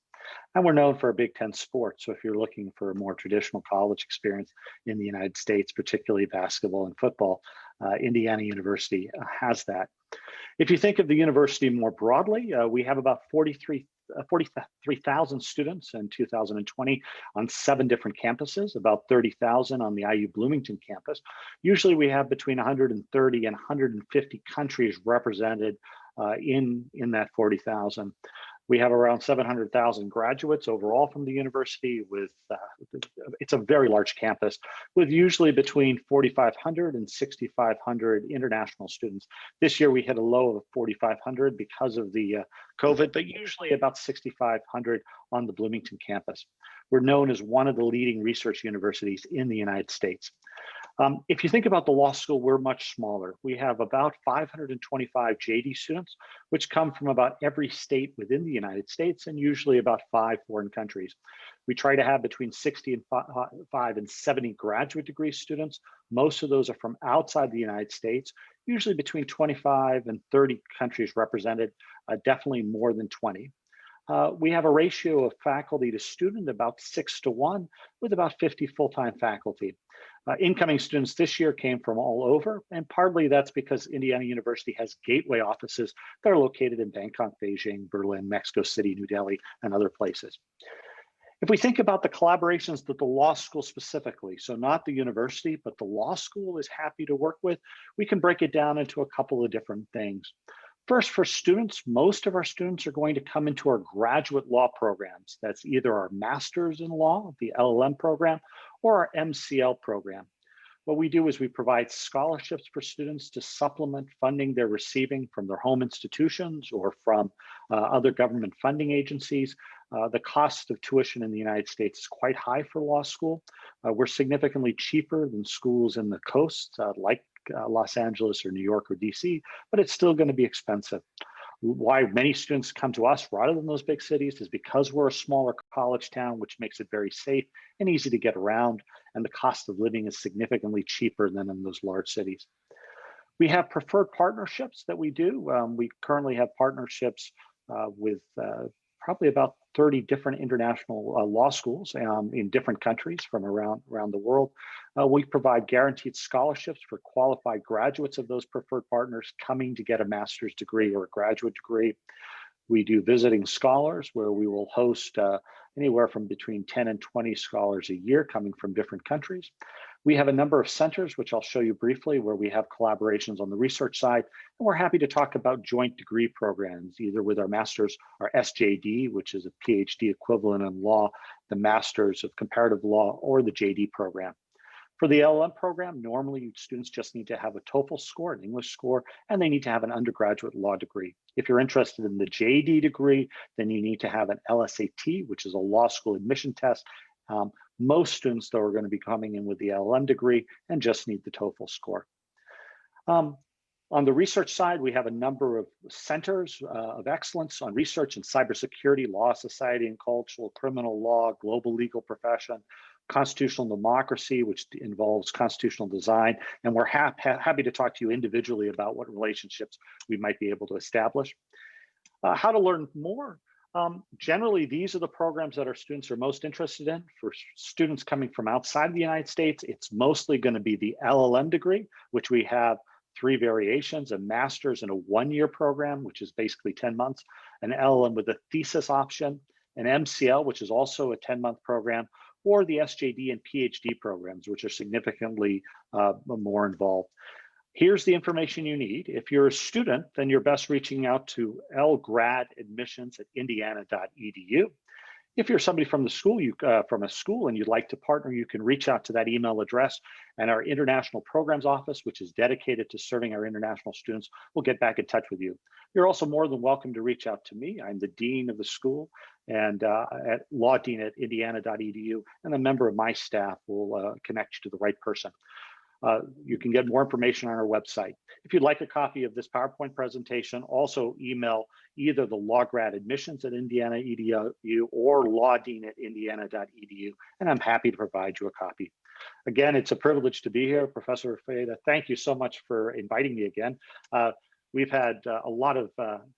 And we're known for a Big Ten sport. So if you're looking for a more traditional college experience in the United States, particularly basketball and football, Indiana University has that. If you think of the university more broadly, we have about 43,000 students in 2020 on 7 different campuses, about 30,000 on the IU Bloomington campus. Usually we have between 130 and 150 countries represented in that 40,000. We have around 700,000 graduates overall from the university with, it's a very large campus with usually between 4,500 and 6,500 international students. This year we hit a low of 4,500 because of the COVID, but usually about 6,500 on the Bloomington campus. We're known as one of the leading research universities in the United States. If you think about the law school, we're much smaller. We have about 525 JD students, which come from about every state within the United States and usually about 5 foreign countries. We try to have between 65 and 70 graduate degree students. Most of those are from outside the United States, usually between 25 and 30 countries represented, definitely more than 20. We have a ratio of faculty to student about 6:1 with about 50 full-time faculty. Incoming students this year came from all over, and partly that's because Indiana University has gateway offices that are located in Bangkok, Beijing, Berlin, Mexico City, New Delhi, and other places. If we think about the collaborations that the law school specifically, so not the university, but the law school is happy to work with, we can break it down into a couple of different things. First, for students, most of our students are going to come into our graduate law programs. That's either our master's in law, the LLM program, or our MCL program. What we do is we provide scholarships for students to supplement funding they're receiving from their home institutions or from other government funding agencies. The cost of tuition in the United States is quite high for law school. We're significantly cheaper than schools in the coast, like Los Angeles or New York or DC, but it's still going to be expensive. Why many students come to us rather than those big cities is because we're a smaller college town, which makes it very safe and easy to get around, and the cost of living is significantly cheaper than in those large cities. We have preferred partnerships that we do. We currently have partnerships with probably about 30 different international law schools in different countries from around the world. We provide guaranteed scholarships for qualified graduates of those preferred partners coming to get a master's degree or a graduate degree. We do visiting scholars where we will host anywhere from between 10 and 20 scholars a year coming from different countries. We have a number of centers, which I'll show you briefly, where we have collaborations on the research side. And we're happy to talk about joint degree programs, either with our master's, our SJD, which is a PhD equivalent in law, the Masters of Comparative Law, or the JD program. For the LLM program, normally students just need to have a TOEFL score, an English score, and they need to have an undergraduate law degree. If you're interested in the JD degree, then you need to have an LSAT, which is a law school admission test. Most students, though, are going to be coming in with the LLM degree and just need the TOEFL score. On the research side, we have a number of centers of excellence on research in cybersecurity, law, society and cultural, criminal law, global legal profession, constitutional democracy, which involves constitutional design. And we're happy to talk to you individually about what relationships we might be able to establish. How to learn more. Generally, these are the programs that our students are most interested in. For students coming from outside of the United States, it's mostly going to be the LLM degree, which we have 3 variations, a master's and a 1-year program, which is basically 10 months, an LLM with a thesis option, an MCL, which is also a 10-month program, or the SJD and PhD programs, which are significantly more involved. Here's the information you need. If you're a student, then you're best reaching out to lgradadmissions@indiana.edu. If you're somebody from the school, from a school and you'd like to partner, you can reach out to that email address, and our International Programs Office, which is dedicated to serving our international students, will get back in touch with you. You're also more than welcome to reach out to me. I'm the dean of the school and at lawdean@indiana.edu, and a member of my staff will connect you to the right person. You can get more information on our website. If you'd like a copy of this PowerPoint presentation, also email either the lawgrad@indiana.edu or lawdean@indiana.edu, and I'm happy to provide you a copy. Again, it's a privilege to be here. Professor Feda, thank you so much for inviting me again. We've had a lot of,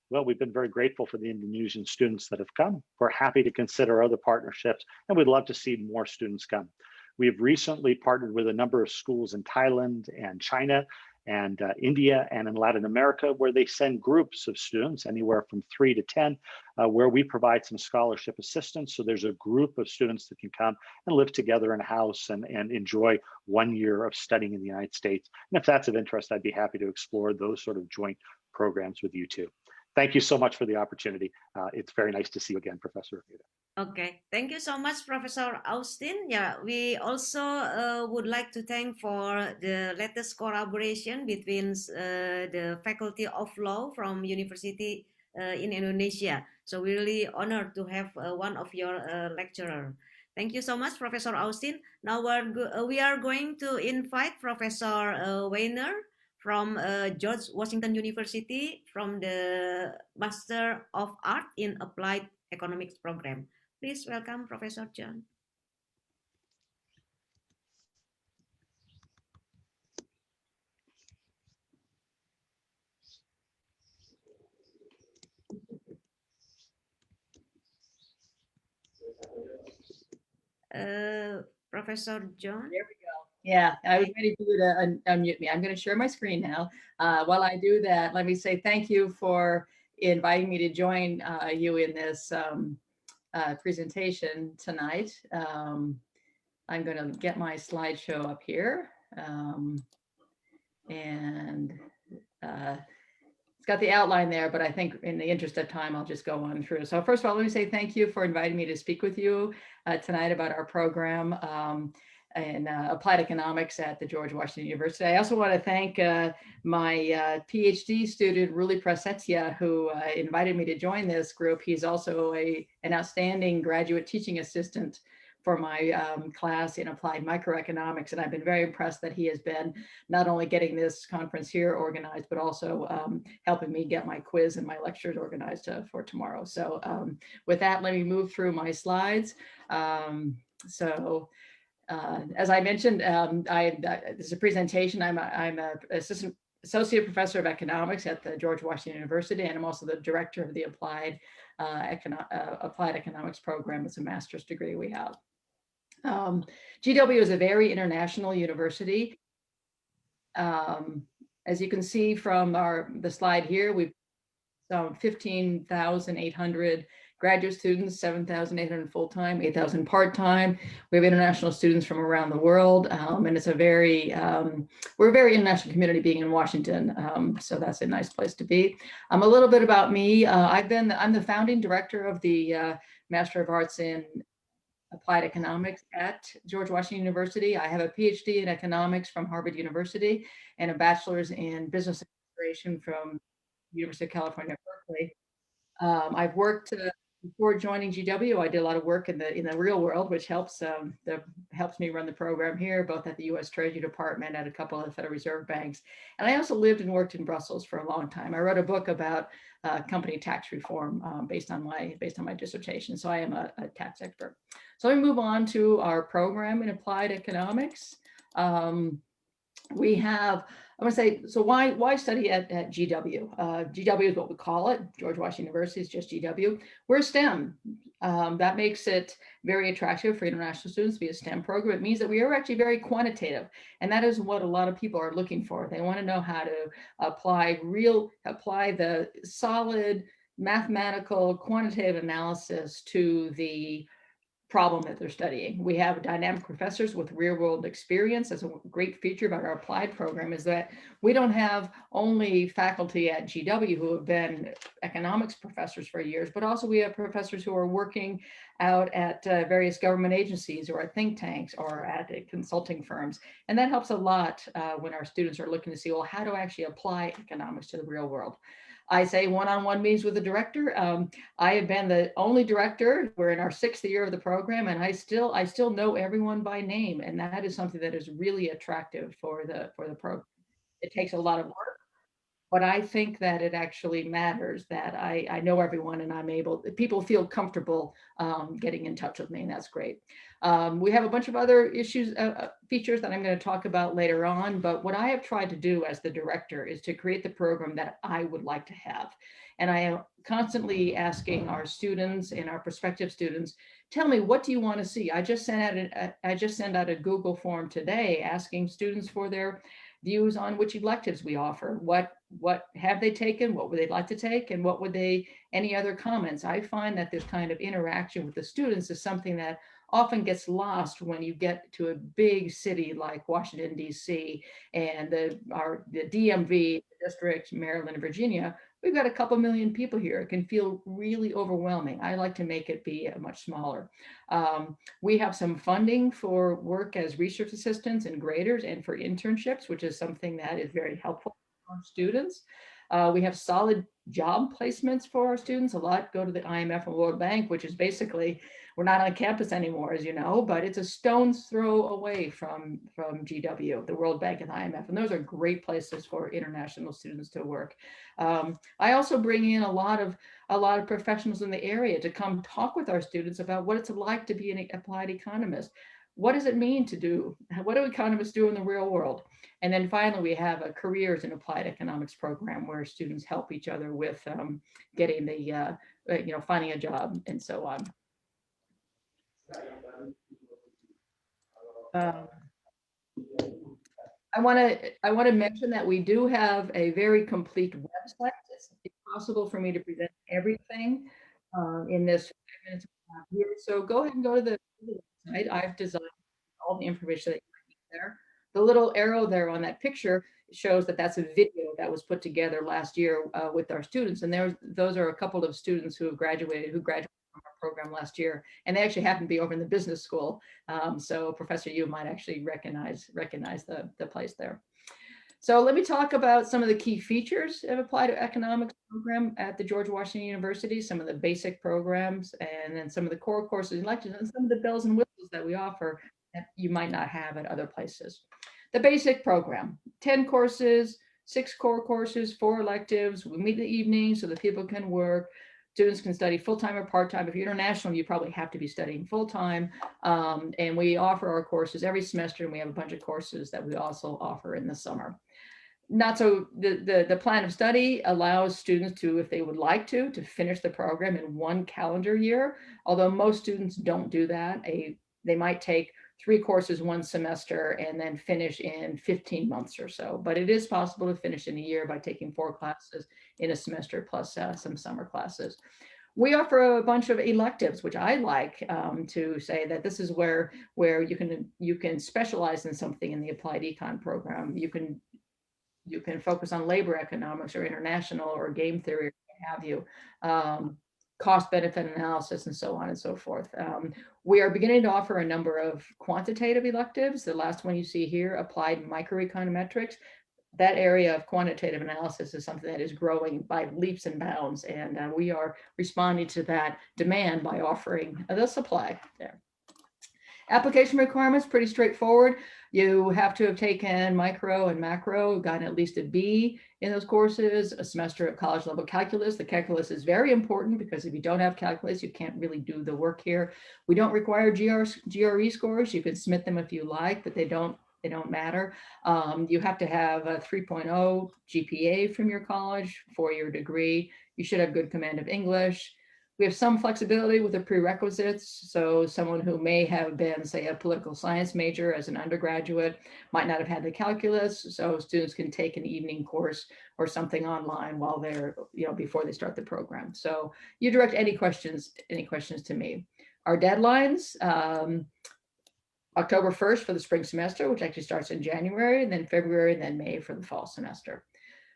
well, we've been very grateful for the Indonesian students that have come. We're happy to consider other partnerships, and we'd love to see more students come. We've recently partnered with a number of schools in Thailand and China and India and in Latin America, where they send groups of students, anywhere from 3 to 10, where we provide some scholarship assistance. So there's a group of students that can come and live together in a house and enjoy 1 year of studying in the United States. And if that's of interest, I'd be happy to explore those sort of joint programs with you too. Thank you so much for the opportunity. It's very nice to see you again, Professor. Okay, thank you so much, Professor Austin. Yeah, we also would like to thank for the latest collaboration between the Faculty of Law from University in Indonesia. So we're really honored to have one of your lecturer. Thank you so much, Professor Austin. Now we are going to invite Professor Weiner from George Washington University from the Master of Art in Applied Economics program. Please welcome Professor John. Professor John. There we go. Yeah, I was ready for you to unmute me. I'm going to share my screen now. While I do that, let me say thank you for inviting me to join you in this presentation tonight. I'm going to get my slideshow up here. And it's got the outline there, but I think in the interest of time, I'll just go on through. So first of all, let me say thank you for inviting me to speak with you tonight about our program in applied economics at the George Washington University. I also want to thank my PhD student, Ruli Prasetya, who invited me to join this group. He's also an outstanding graduate teaching assistant for my class in applied microeconomics. And I've been very impressed that he has been not only getting this conference here organized, but also helping me get my quiz and my lectures organized for tomorrow. So with that, let me move through my slides. As I mentioned, this is a presentation. I'm an associate professor of economics at the George Washington University, and I'm also the director of the applied economics program. It's a master's degree we have. GW is a very international university. As you can see from the slide here, we've 15,800 graduate students, 7,800 full-time, 8,000 part-time. We have international students from around the world, and it's a very, we're a very international community being in Washington, so that's a nice place to be. A little bit about me. I'm the founding director of the Master of Arts in Applied Economics at George Washington University. I have a PhD in economics from Harvard University and a bachelor's in business administration from University of California, Berkeley. I've worked before joining GW. I did a lot of work in the real world, which helps me run the program here, both at the U.S. Treasury Department and a couple of the Federal Reserve banks. And I also lived and worked in Brussels for a long time. I wrote a book about company tax reform based on my dissertation. So I am a tax expert. So let me move on to our program in applied economics. We have I'm going to say, so why study at GW? GW is what we call it. George Washington University is just GW. We're STEM. That makes it very attractive for international students to be a STEM program. It means that we are actually very quantitative. And that is what a lot of people are looking for. They want to know how to apply the solid mathematical quantitative analysis to the problem that they're studying. We have dynamic professors with real world experience. That's a great feature about our applied program, is that we don't have only faculty at GW who have been economics professors for years, but also we have professors who are working out at various government agencies or at think tanks or at consulting firms. And that helps a lot when our students are looking to see, well, how to actually apply economics to the real world. I say one-on-one meetings with the director. I have been the only director. We're in our 6th year of the program, and I still know everyone by name, and that is something that is really attractive for the program. It takes a lot of work, but I think that it actually matters that I know everyone and people feel comfortable getting in touch with me, and that's great. We have a bunch of other features that I'm going to talk about later on, but what I have tried to do as the director is to create the program that I would like to have. And I am constantly asking our students and our prospective students, tell me, what do you want to see? I just sent out a Google form today asking students for their views on which electives we offer. What have they taken? What would they like to take? And what would any other comments? I find that this kind of interaction with the students is something that often gets lost when you get to a big city like Washington, D.C. and the DMV district, Maryland and Virginia. We've got a couple million people here. It can feel really overwhelming. I like to make it be much smaller. We have some funding for work as research assistants and graders and for internships, which is something that is very helpful for our students. We have solid job placements for our students. A lot go to the IMF and World Bank, which is basically, we're not on campus anymore, as you know, but it's a stone's throw away from GW, the World Bank and IMF. And those are great places for international students to work. I also bring in a lot of professionals in the area to come talk with our students about what it's like to be an applied economist. What does it mean to do? What do economists do in the real world? And then finally, we have a careers in applied economics program where students help each other with getting finding a job and so on. I want to mention that we do have a very complete website. It's impossible for me to present everything in this 5 minutes here. So go ahead and go to the website. I've designed all the information that you need there. The little arrow there on that picture shows that that's a video that was put together last year with our students. And those are a couple of students who graduated from our program last year. And they actually happen to be over in the business school. So Professor Yu might actually recognize the place there. So let me talk about some of the key features of Applied Economics program at the George Washington University, some of the basic programs, and then some of the core courses, electives, and some of the bells and whistles that we offer that you might not have at other places. The basic program, 10 courses, 6 core courses, 4 electives. We meet in the evening so that people can work. Students can study full-time or part-time. If you're international, you probably have to be studying full-time. And we offer our courses every semester, and we have a bunch of courses that we also offer in the summer. The plan of study allows students to, if they would like to finish the program in 1 calendar year, although most students don't do that. They might take 3 courses 1 semester and then finish in 15 months or so. But it is possible to finish in a year by taking 4 classes in a semester plus some summer classes. We offer a bunch of electives, which I like to say that this is where you can specialize in something in the applied econ program. You can focus on labor economics or international or game theory, or what have you. Cost benefit analysis and so on and so forth. We are beginning to offer a number of quantitative electives. The last one you see here, applied microeconometrics. That area of quantitative analysis is something that is growing by leaps and bounds, and we are responding to that demand by offering the supply there. Application requirements, pretty straightforward. You have to have taken micro and macro, gotten at least a B in those courses, a semester of college level calculus. The calculus is very important because if you don't have calculus, you can't really do the work here. We don't require GRE scores. You can submit them if you like, but they don't don't matter. You have to have a 3.0 GPA from your college for your degree. You should have good command of English. We have some flexibility with the prerequisites. So someone who may have been, say, a political science major as an undergraduate might not have had the calculus. So students can take an evening course or something online while they're, before they start the program. So you direct any questions to me. Our deadlines, October 1st for the spring semester, which actually starts in January, and then February, and then May for the fall semester.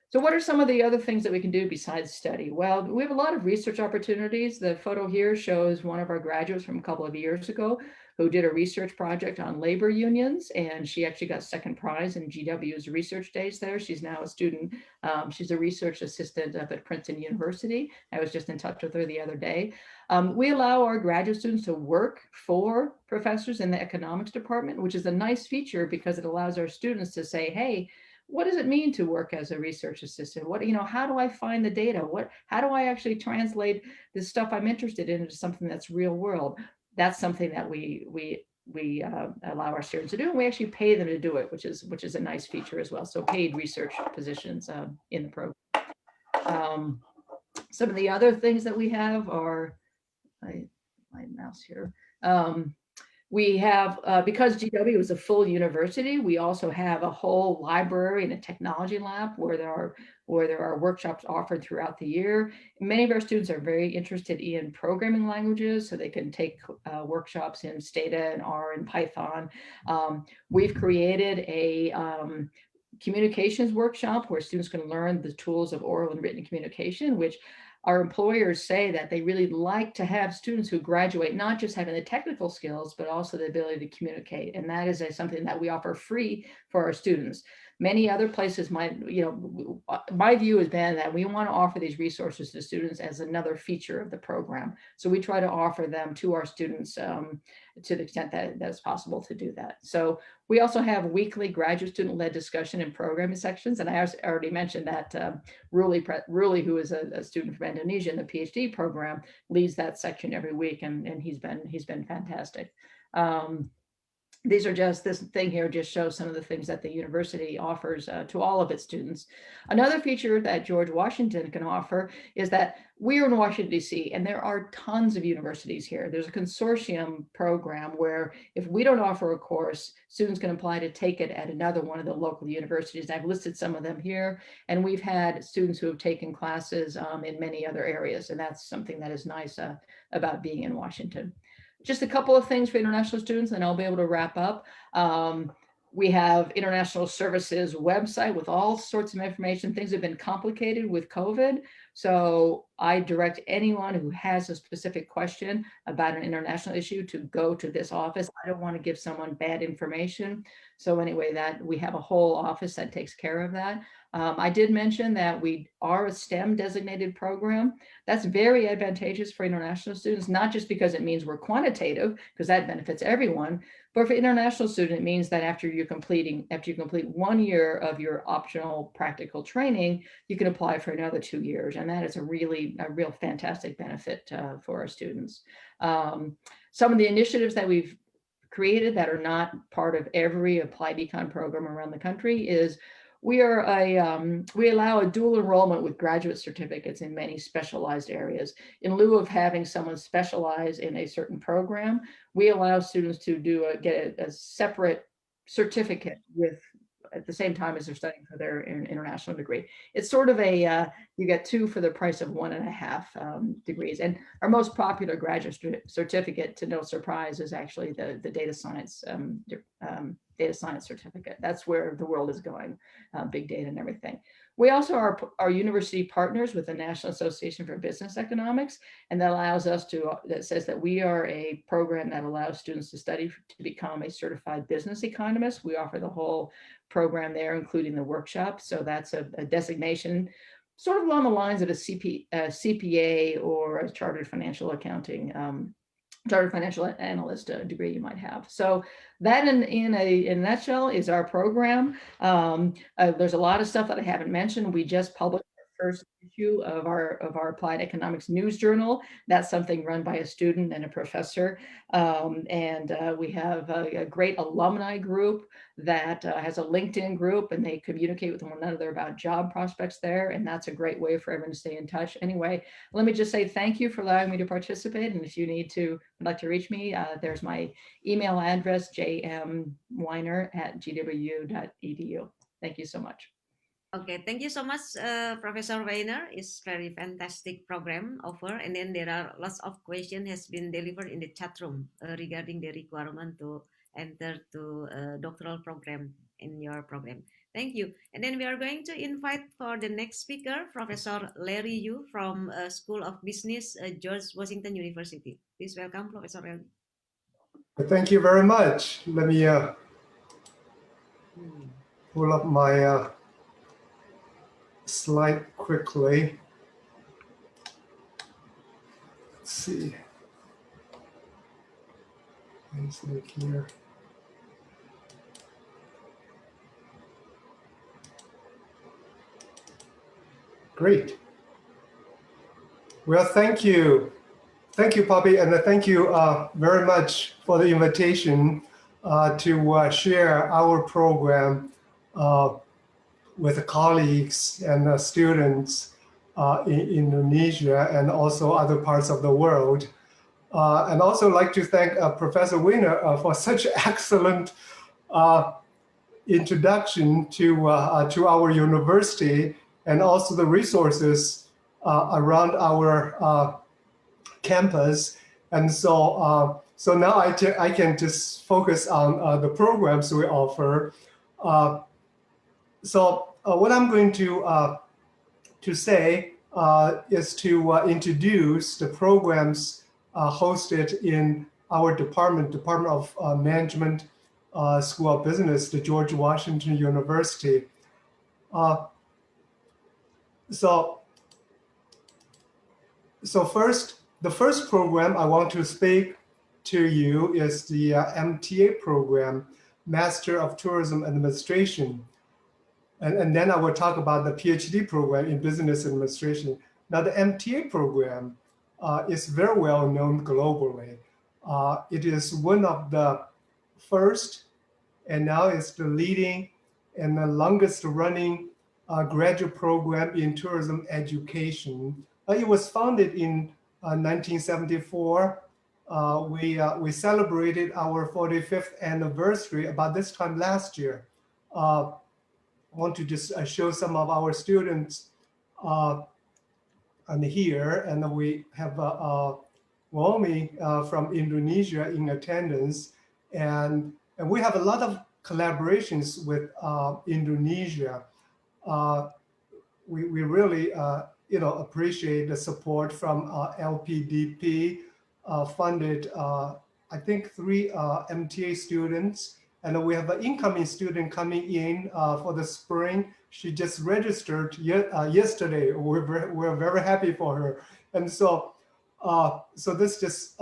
So what are some of the other things that we can do besides study? Well, we have a lot of research opportunities. The photo here shows one of our graduates from a couple of years ago who did a research project on labor unions, and she actually got second prize in GW's research days there. She's now a student. She's a research assistant up at Princeton University. I was just in touch with her the other day. We allow our graduate students to work for professors in the economics department, which is a nice feature because it allows our students to say, hey, what does it mean to work as a research assistant? How do I find the data? How do I actually translate the stuff I'm interested in into something that's real world? That's something that we allow our students to do, and we actually pay them to do it, which is a nice feature as well. So paid research positions in the program. Some of the other things that we have are, my mouse here. We have, because GW is a full university, we also have a whole library and a technology lab where there are workshops offered throughout the year. Many of our students are very interested in programming languages, so they can take workshops in Stata and R and Python. We've created a communications workshop where students can learn the tools of oral and written communication, which our employers say that they really like to have students who graduate not just having the technical skills, but also the ability to communicate. And that is something that we offer free for our students. Many other places might, my view has been that we want to offer these resources to students as another feature of the program. So we try to offer them to our students to the extent that it's possible to do that. So we also have weekly graduate student-led discussion and programming sections. And I already mentioned that Ruli, who is a student from Indonesia in the PhD program, leads that section every week, and he's been fantastic. These are just, this thing here just shows some of the things that the university offers to all of its students. Another feature that George Washington can offer is that we're in Washington, DC, and there are tons of universities here. There's a consortium program where if we don't offer a course, students can apply to take it at another one of the local universities. I've listed some of them here, and we've had students who have taken classes in many other areas, and that's something that is nice about being in Washington. Just a couple of things for international students, and I'll be able to wrap up. We have International Services website with all sorts of information. Things have been complicated with COVID. So I direct anyone who has a specific question about an international issue to go to this office. I don't want to give someone bad information. So anyway, that we have a whole office that takes care of that. I did mention that we are a STEM designated program. That's very advantageous for international students, not just because it means we're quantitative, because that benefits everyone, but for international students, it means that after you complete 1 year of your optional practical training, you can apply for another 2 years. And that is a real fantastic benefit for our students. Some of the initiatives that we've created that are not part of every applied econ program around the country is we allow a dual enrollment with graduate certificates in many specialized areas. In lieu of having someone specialize in a certain program, we allow students to get a separate certificate at the same time as they're studying for their international degree. It's sort of you get 2 for the price of 1.5 degrees. And our most popular graduate certificate, to no surprise, is actually the data science certificate. That's where the world is going, big data and everything. We also are university partners with the National Association for Business Economics, and that says that we are a program that allows students to study to become a certified business economist. We offer the whole program there, including the workshop. So that's a designation sort of along the lines of a CPA or a chartered financial analyst degree you might have. So that in a nutshell is our program. There's a lot of stuff that I haven't mentioned. We just published our first issue of our Applied Economics News Journal. That's something run by a student and a professor. We have a great alumni group that has a LinkedIn group, and they communicate with one another about job prospects there. And that's a great way for everyone to stay in touch. Anyway, let me just say thank you for allowing me to participate. And if you would like to reach me, there's my email address, jmweiner@gwu.edu. Thank you so much. Okay, thank you so much, Professor Weiner. It's very fantastic program offer, and then there are lots of questions has been delivered in the chat room regarding the requirement to enter to doctoral program in your program. Thank you. And then we are going to invite for the next speaker, Professor Larry Yu from School of Business, George Washington University. Please welcome, Professor Larry. Thank you very much. Let me pull up my slide quickly. Let's see. Let's look here. Great. Well, thank you. Thank you, Poppy, and thank you very much for the invitation to share our program with colleagues and students in Indonesia and also other parts of the world. And also like to thank Professor Weiner for such excellent introduction to our university and also the resources around our campus. And so now I can just focus on the programs we offer. What I'm going to say is to introduce the programs hosted in our Department of Management, School of Business, the George Washington University. First, the first program I want to speak to you is the MTA program, Master of Tourism Administration. And then I will talk about the PhD program in Business Administration. Now, the MTA program is very well known globally. It is one of the first, and now it's the leading and the longest running graduate program in tourism education. It was founded in 1974. We celebrated our 45th anniversary about this time last year. I want to just show some of our students here, and we have Wami from Indonesia in attendance, and we have a lot of collaborations with Indonesia. We really appreciate the support from LPDP funded I think 3 MTA students. And we have an incoming student coming in for the spring. She just registered yesterday. We're very happy for her. And so this is just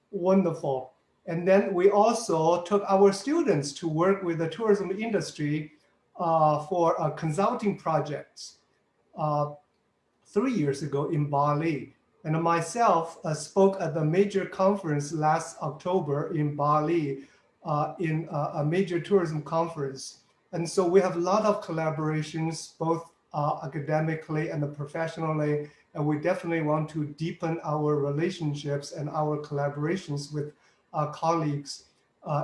wonderful. And then we also took our students to work with the tourism industry for consulting projects 3 years ago in Bali. And myself spoke at the major conference last October in Bali, in a major tourism conference. And so we have a lot of collaborations, both academically and professionally, and we definitely want to deepen our relationships and our collaborations with colleagues,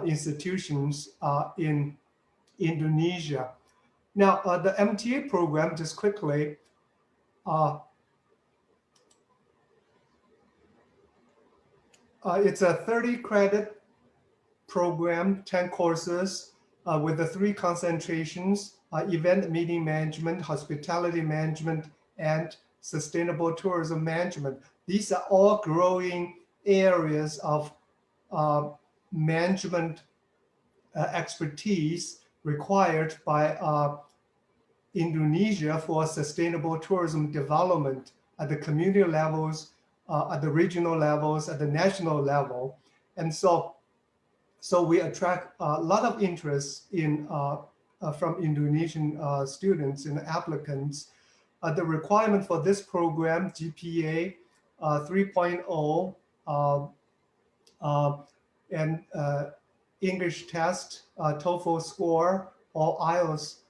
institutions in Indonesia. Now, the MTA program, just quickly, it's a 30 credit program, 10 courses with the 3 concentrations, event meeting management, hospitality management, and sustainable tourism management. These are all growing areas of management expertise required by Indonesia for sustainable tourism development at the community levels, at the regional levels, at the national level. And so we attract a lot of interest in from Indonesian students and applicants. the requirement for this program, GPA 3.0, and English test, TOEFL score, or IELTS.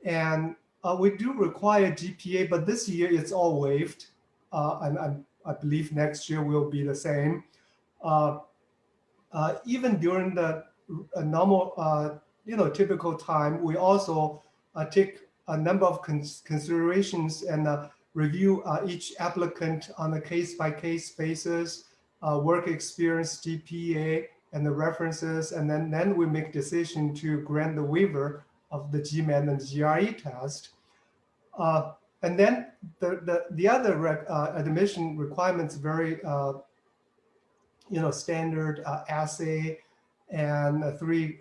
And we do require GPA, but this year it's all waived. I believe next year will be the same. Even during the normal, typical time, we also take a number of considerations and review each applicant on a case-by-case basis, work experience, GPA, and the references, and then we make decision to grant the waiver of the GMAT and GRE test. And then the other admission requirements very standard essay and 3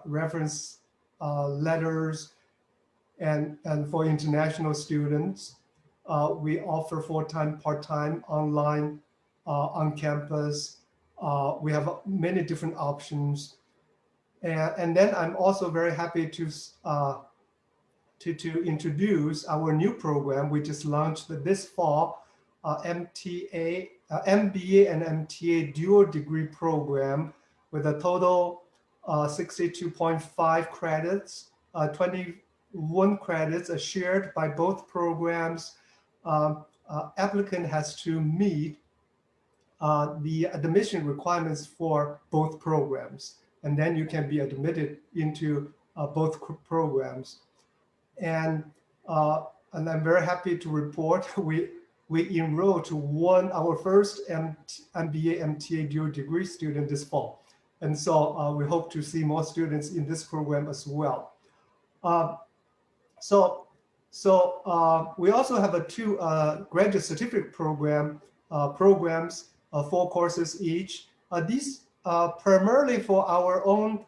reference letters, and for international students, we offer full-time, part-time, online, on campus. We have many different options, and then I'm also very happy to introduce our new program we just launched this fall, MBA and MTA dual degree program with a total 62.5 credits, 21 credits are shared by both programs. Applicant has to meet the admission requirements for both programs, and then you can be admitted into both programs. And I'm very happy to report we enrolled our first MBA MTA dual degree student this fall, and so we hope to see more students in this program as well. So we also have 2 graduate certificate programs, 4 courses each. These primarily for our own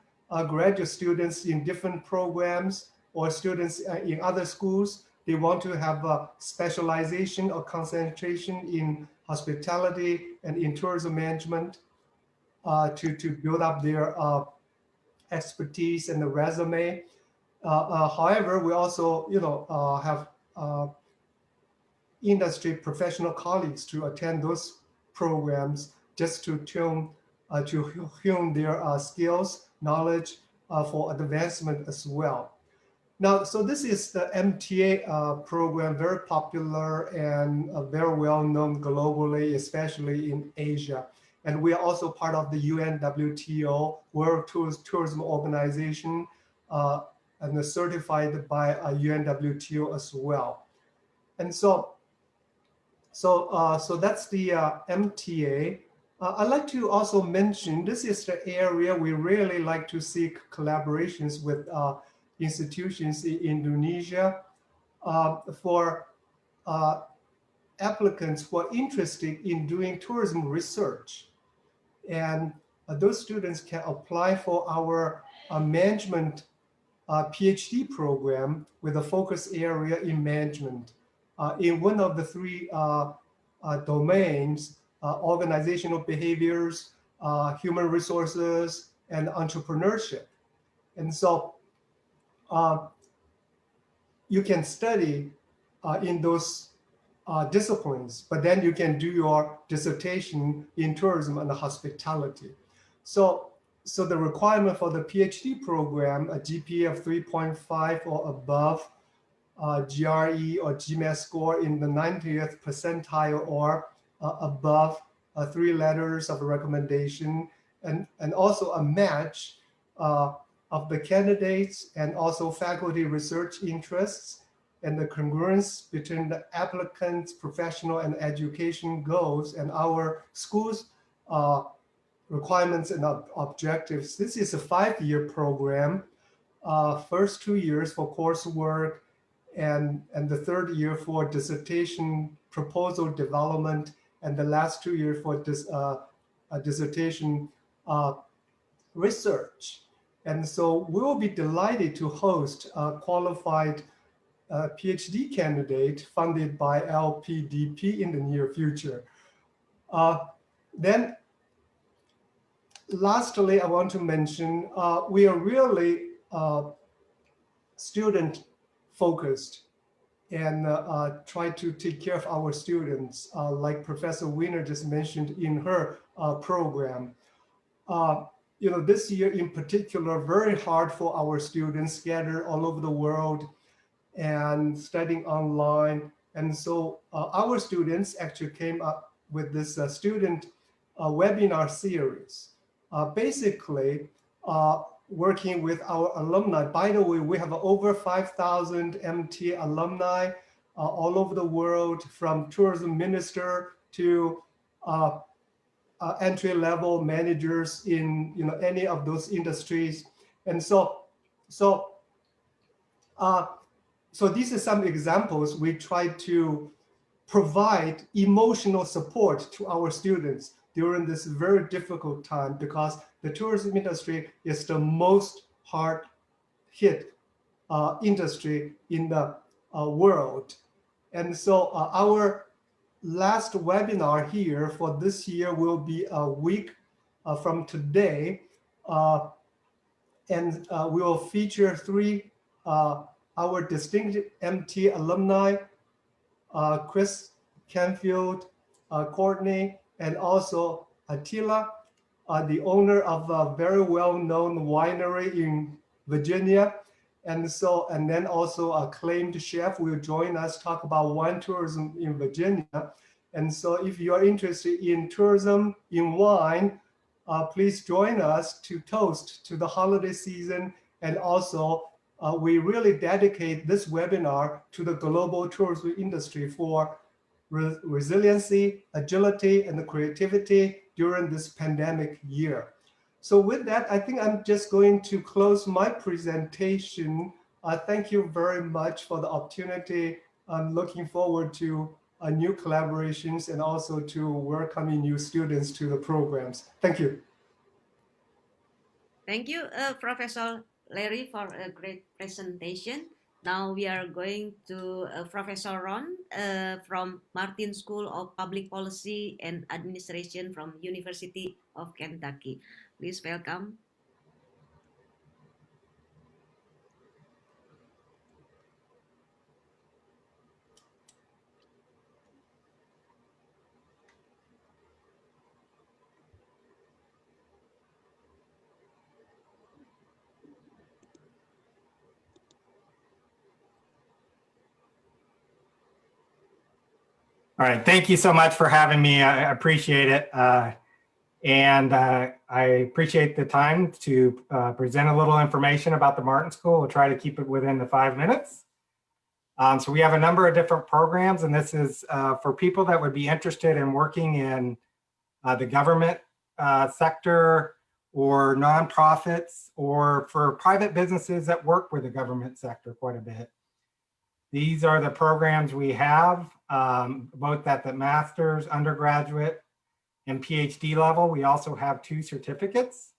graduate students in different programs or students in other schools. They want to have a specialization or concentration in hospitality and in tourism management to build up their expertise and the resume. However, we also, have industry professional colleagues to attend those programs just to hone their skills, knowledge for advancement as well. Now, so this is the MTA program, very popular and very well known globally, especially in Asia. And we are also part of the UNWTO, World Tourism Organization, and certified by UNWTO as well. And so that's the MTA. I'd like to also mention this is the area we really like to seek collaborations with institutions in Indonesia for applicants who are interested in doing tourism research. And those students can apply for our management PhD program with a focus area in management in one of the 3 domains, organizational behaviors, human resources, and entrepreneurship. And so you can study in those disciplines, but then you can do your dissertation in tourism and hospitality. So the requirement for the PhD program, a GPA of 3.5 or above, GRE or GMAT score in the 90th percentile or above, 3 letters of recommendation, and also a match of the candidates and also faculty research interests, and the congruence between the applicant's professional and education goals and our school's requirements and objectives. This is a 5-year program, first 2 years for coursework, and the 3rd year for dissertation proposal development, and the last 2 years for dissertation research. And so we will be delighted to host a qualified PhD candidate funded by LPDP in the near future. Then lastly, I want to mention we are really student focused, and try to take care of our students, like Professor Wiener just mentioned in her program. This year in particular, very hard for our students scattered all over the world and studying online. And so our students actually came up with this student webinar series. Basically, working with our alumni. By the way, we have over 5,000 MTA alumni all over the world, from tourism minister to entry-level managers in any of those industries. And so these are some examples. We try to provide emotional support to our students during this very difficult time, because the tourism industry is the most hard hit industry in the world. And so our last webinar here for this year will be a week from today. And we will feature three our distinguished MT alumni, Chris Canfield, Courtney, and also Attila, the owner of a very well-known winery in Virginia. And then also a acclaimed chef will join us, talk about wine tourism in Virginia. And so if you are interested in tourism, in wine, please join us to toast to the holiday season. And also we really dedicate this webinar to the global tourism industry for resiliency, agility, and the creativity during this pandemic year. So with that, I think I'm just going to close my presentation. Thank you very much for the opportunity. I'm looking forward to new collaborations and also to welcoming new students to the programs. Thank you. Thank you, Professor Larry, for a great presentation. Now we are going to Professor Ron from Martin School of Public Policy and Administration from University of Kentucky. Please welcome. All right, thank you so much for having me. I appreciate it. And I appreciate the time to present a little information about the Martin School. We'll try to keep it within the 5 minutes. So we have a number of different programs, and this is for people that would be interested in working in the government sector or nonprofits, or for private businesses that work with the government sector quite a bit. These are the programs we have, both at the master's, undergraduate, and PhD level. We also have 2 certificates.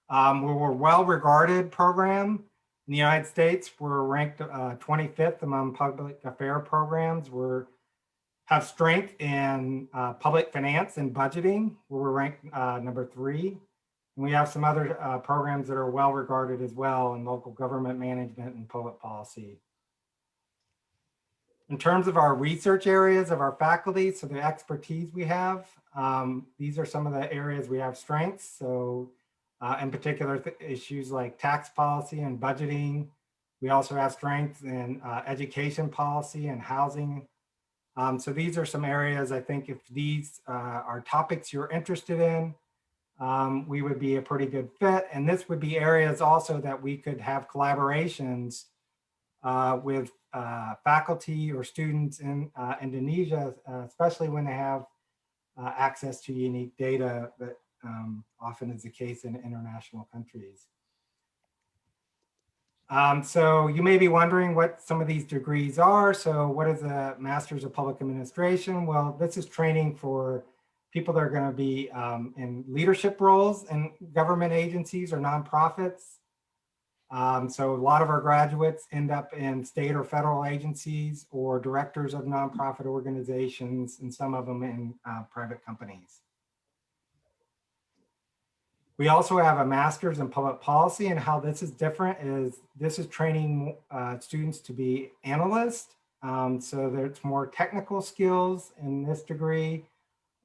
We're a well-regarded program in the United States. We're ranked 25th among public affairs programs. We have strength in public finance and budgeting, where we're ranked number 3. And we have some other programs that are well regarded as well in local government management and public policy. In terms of our research areas of our faculty, so the expertise we have, these are some of the areas we have strengths. So in particular, issues like tax policy and budgeting. We also have strengths in education policy and housing. So these are some areas, I think, if these are topics you're interested in, we would be a pretty good fit. And this would be areas also that we could have collaborations with faculty or students in Indonesia, especially when they have access to unique data that often is the case in international countries. So you may be wondering what some of these degrees are. So what is a Master's of Public Administration? Well, this is training for people that are going to be in leadership roles in government agencies or nonprofits. So a lot of our graduates end up in state or federal agencies or directors of nonprofit organizations, and some of them in private companies. We also have a master's in public policy, and how this is different is this is training students to be analysts. So there's more technical skills in this degree.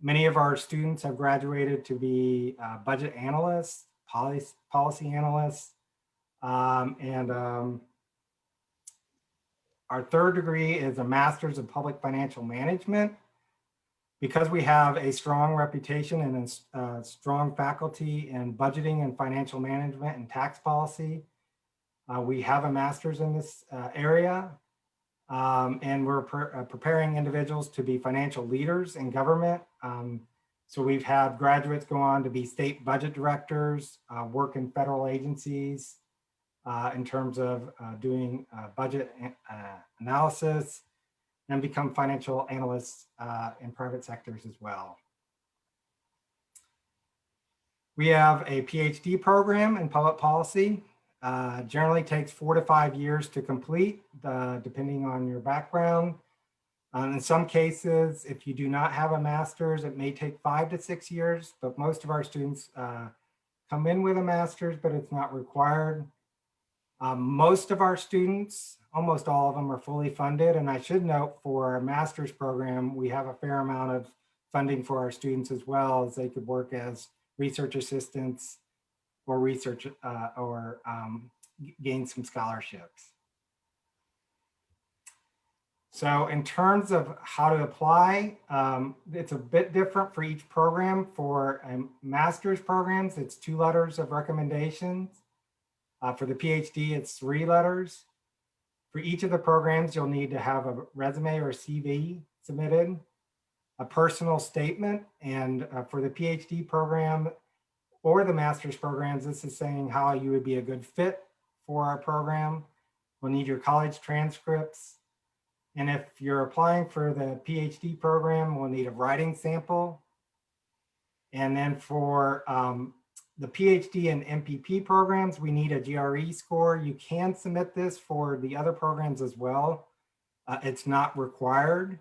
Many of our students have graduated to be budget analysts, policy analysts, our third degree is a master's in public financial management. Because we have a strong reputation and strong faculty in budgeting and financial management and tax policy, we have a master's in this area. And we're preparing individuals to be financial leaders in government. So we've had graduates go on to be state budget directors, work in federal agencies in terms of doing budget analysis, and become financial analysts in private sectors as well. We have a PhD program in public policy. Generally takes 4 to 5 years to complete, depending on your background. In some cases, if you do not have a master's, it may take 5 to 6 years, but most of our students come in with a master's, but it's not required. Most of our students, almost all of them, are fully funded. And I should note, for our master's program, we have a fair amount of funding for our students as well, as they could work as research assistants or research gain some scholarships. So in terms of how to apply, it's a bit different for each program. For master's programs, it's 2 letters of recommendations. For the PhD, it's 3 letters. For each of the programs, you'll need to have a resume or CV submitted, a personal statement, and for the PhD program or the master's programs, this is saying how you would be a good fit for our program. We'll need your college transcripts. And if you're applying for the PhD program, we'll need a writing sample. And then for the PhD and MPP programs, we need a GRE score. You can submit this for the other programs as well. It's not required.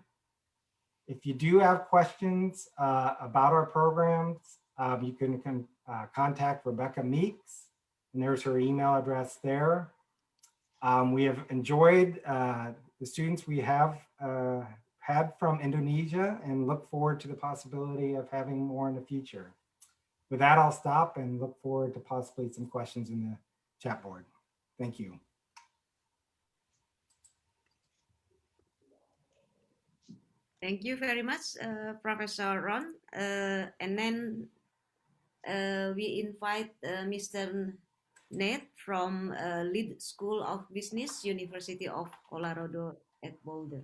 If you do have questions about our programs, you can contact Rebecca Meeks, and there's her email address there. We have enjoyed the students we have had from Indonesia and look forward to the possibility of having more in the future. With that, I'll stop and look forward to possibly some questions in the chat board. Thank you. Thank you very much, Professor Ron. And then we invite Mr. Nate from Lead School of Business, University of Colorado at Boulder.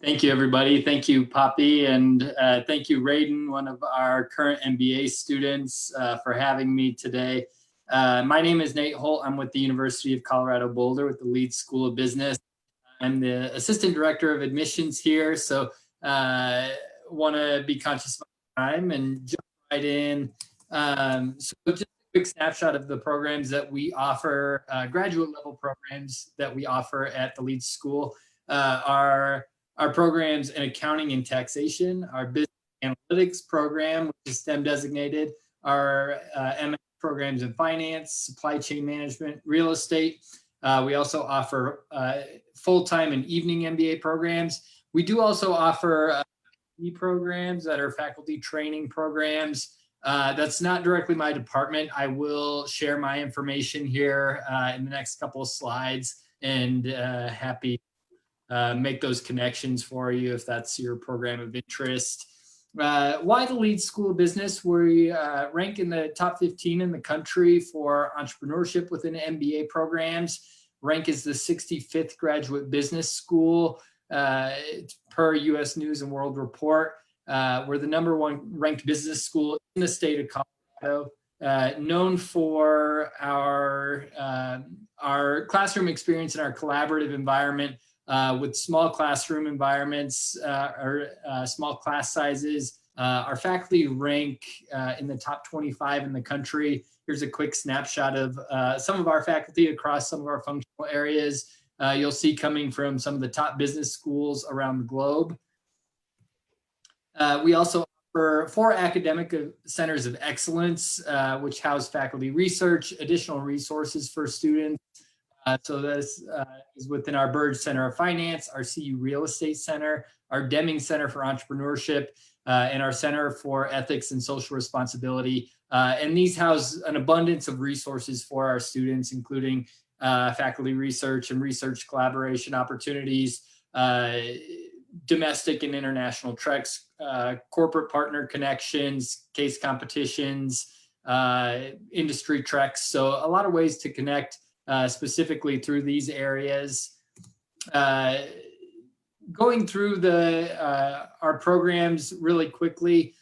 Thank you, everybody. Thank you, Poppy, and thank you, Raiden, one of our current MBA students, for having me today. My name is Nate Holt. I'm with the University of Colorado Boulder with the Lead School of Business. I'm the Assistant Director of Admissions here, so want to be conscious of my time and jump right in. So just a quick snapshot of the programs that we offer, graduate level programs that we offer at the Lead School. Our programs in accounting and taxation, our business analytics program, which is STEM designated, our MS programs in finance, supply chain management, real estate. We also offer full-time and evening MBA programs. We do also offer programs that are faculty training programs. That's not directly my department. I will share my information here in the next couple of slides, and happy make those connections for you if that's your program of interest. Why the Lead School of Business? We rank in the top 15 in the country for entrepreneurship within MBA programs. Rank is the 65th graduate business school per US News and World Report. We're the #1 ranked business school in the state of Colorado. Known for our classroom experience and our collaborative environment with small classroom environments or small class sizes. Our faculty rank in the top 25 in the country. Here's a quick snapshot of some of our faculty across some of our functional areas. You'll see coming from some of the top business schools around the globe. We also for 4 academic centers of excellence, which house faculty research, additional resources for students. So this is within our Burge Center of Finance, our CU Real Estate Center, our Deming Center for Entrepreneurship, and our Center for Ethics and Social Responsibility. And these house an abundance of resources for our students, including faculty research and research collaboration opportunities, domestic and international treks, corporate partner connections, case competitions, industry treks. So a lot of ways to connect specifically through these areas. Going through our programs really quickly,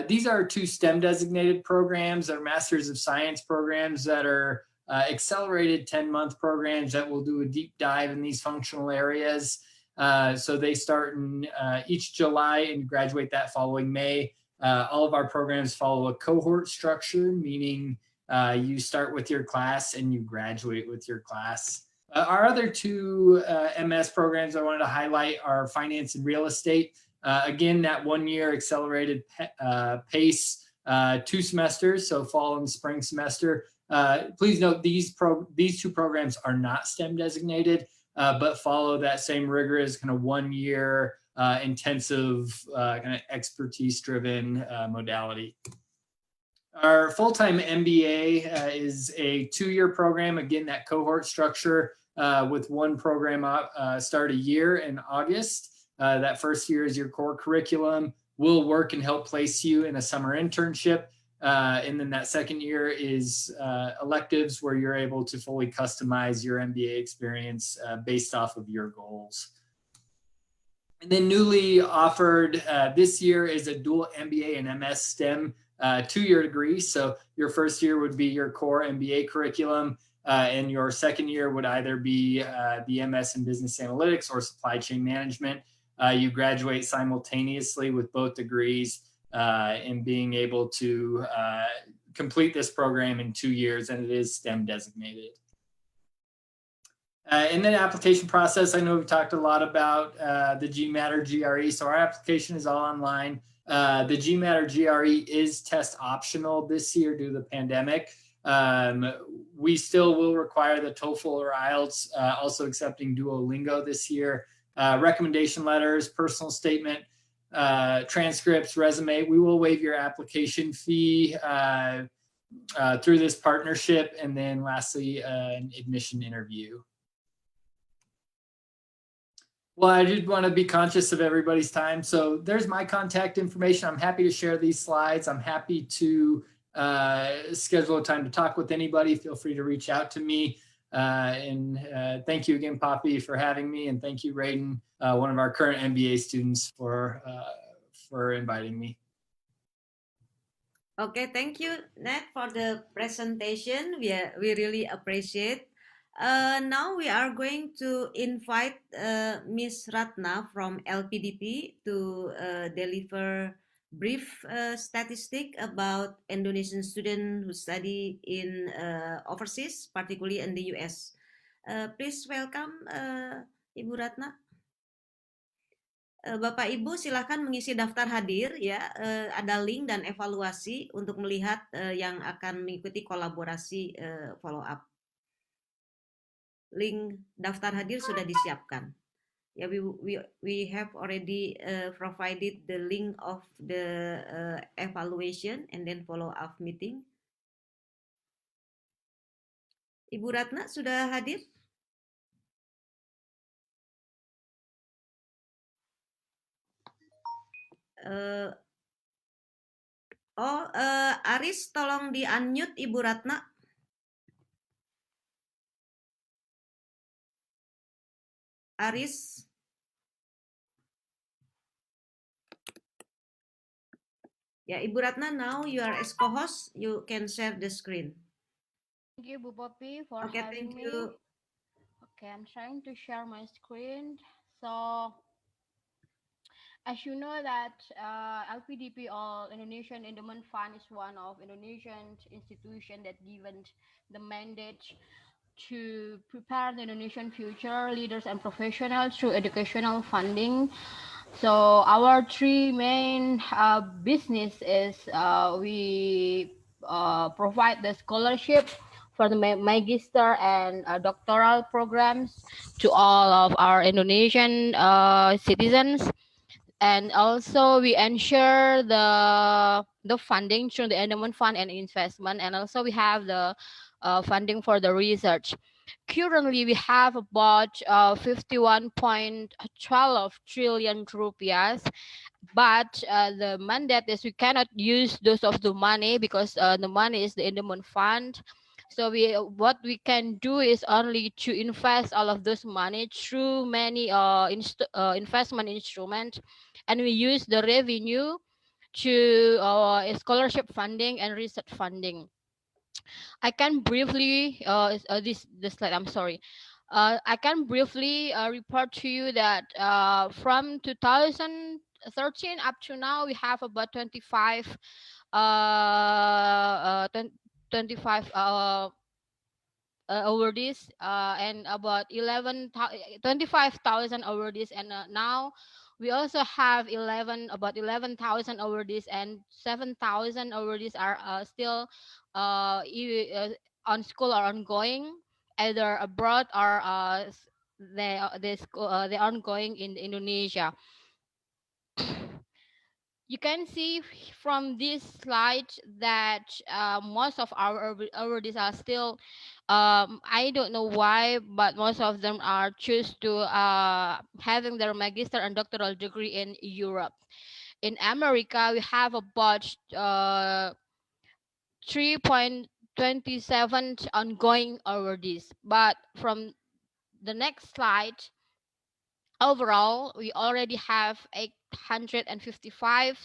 these are 2 STEM designated programs. They're Masters of Science programs that are accelerated 10-month programs that will do a deep dive in these functional areas. So they start in each July and graduate that following May. All of our programs follow a cohort structure, meaning you start with your class and you graduate with your class. Our other 2 MS programs I wanted to highlight are Finance and Real Estate. Again, that 1-year accelerated pace, 2 semesters, so fall and spring semester. Please note these 2 programs are not STEM designated, but follow that same rigorous kind of 1-year intensive kind of expertise-driven modality. Our full-time MBA is a 2-year program. Again, that cohort structure with 1 program start a year in August. That first year is your core curriculum. We'll work and help place you in a summer internship. And then that second year is electives, where you're able to fully customize your MBA experience based off of your goals. And then newly offered this year is a dual MBA and MS STEM 2-year degree. So your first year would be your core MBA curriculum, and your second year would either be the MS in Business Analytics or Supply Chain Management. You graduate simultaneously with both degrees, and being able to complete this program in 2 years, and it is STEM designated. And then application process, I know we've talked a lot about the GMAT or GRE, so our application is all online. The GMAT or GRE is test optional this year due to the pandemic. We still will require the TOEFL or IELTS, also accepting Duolingo this year. Recommendation letters, personal statement, transcripts, resume. We will waive your application fee through this partnership. And then lastly, an admission interview. Well, I did want to be conscious of everybody's time. So there's my contact information. I'm happy to share these slides. I'm happy to schedule a time to talk with anybody. Feel free to reach out to me. Thank you again, Poppy, for having me. And thank you, Raiden, one of our current MBA students, for inviting me. Okay, thank you, Nat, for the presentation. We really appreciate. Now we are going to invite Ms. Ratna from LPDP to deliver brief statistic about Indonesian students who study in overseas, particularly in the US. Please welcome Ibu Ratna. Bapak Ibu silakan mengisi daftar hadir ya. Ada link dan evaluasi untuk melihat yang akan mengikuti kolaborasi follow up. Link daftar hadir sudah disiapkan. Ya, we have already provided the link of the evaluation and then follow up meeting. Ibu Ratna sudah hadir? Aris, tolong di unmute Ibu Ratna. Aris. Ya, Ibu Ratna, now you are as co-host. You can share the screen. Thank you, Bu Poppy, for Okay, having thank you. me. Okay, I'm trying to share my screen. So, as you know that LPDP, All Indonesian Endowment Fund, is one of Indonesian institutions that given the mandate to prepare the Indonesian future leaders and professionals through educational funding. So our three main business is we provide the scholarship for the magister and doctoral programs to all of our Indonesian citizens, and also we ensure the funding through the endowment fund and investment, and also we have the funding for the research. Currently, we have about 51.12 trillion rupiah, but the mandate is we cannot use those of the money because the money is the endowment fund. So what we can do is only to invest all of those money through many investment instruments, and we use the revenue to scholarship funding and research funding. I can briefly this slide. I'm sorry. I can briefly report to you that from 2013 up to now, we have about 25 awardees and about 25,000 awardees, and now we also have about 11,000 awardees, and 7,000 awardees are still on school or ongoing, either abroad or they're ongoing in Indonesia. You can see from this slide that most of our awardees are still, I don't know why, but most of them are choose to having their magister and doctoral degree in Europe. In America, we have about 3.27 ongoing awardees. But from the next slide, overall, we already have 855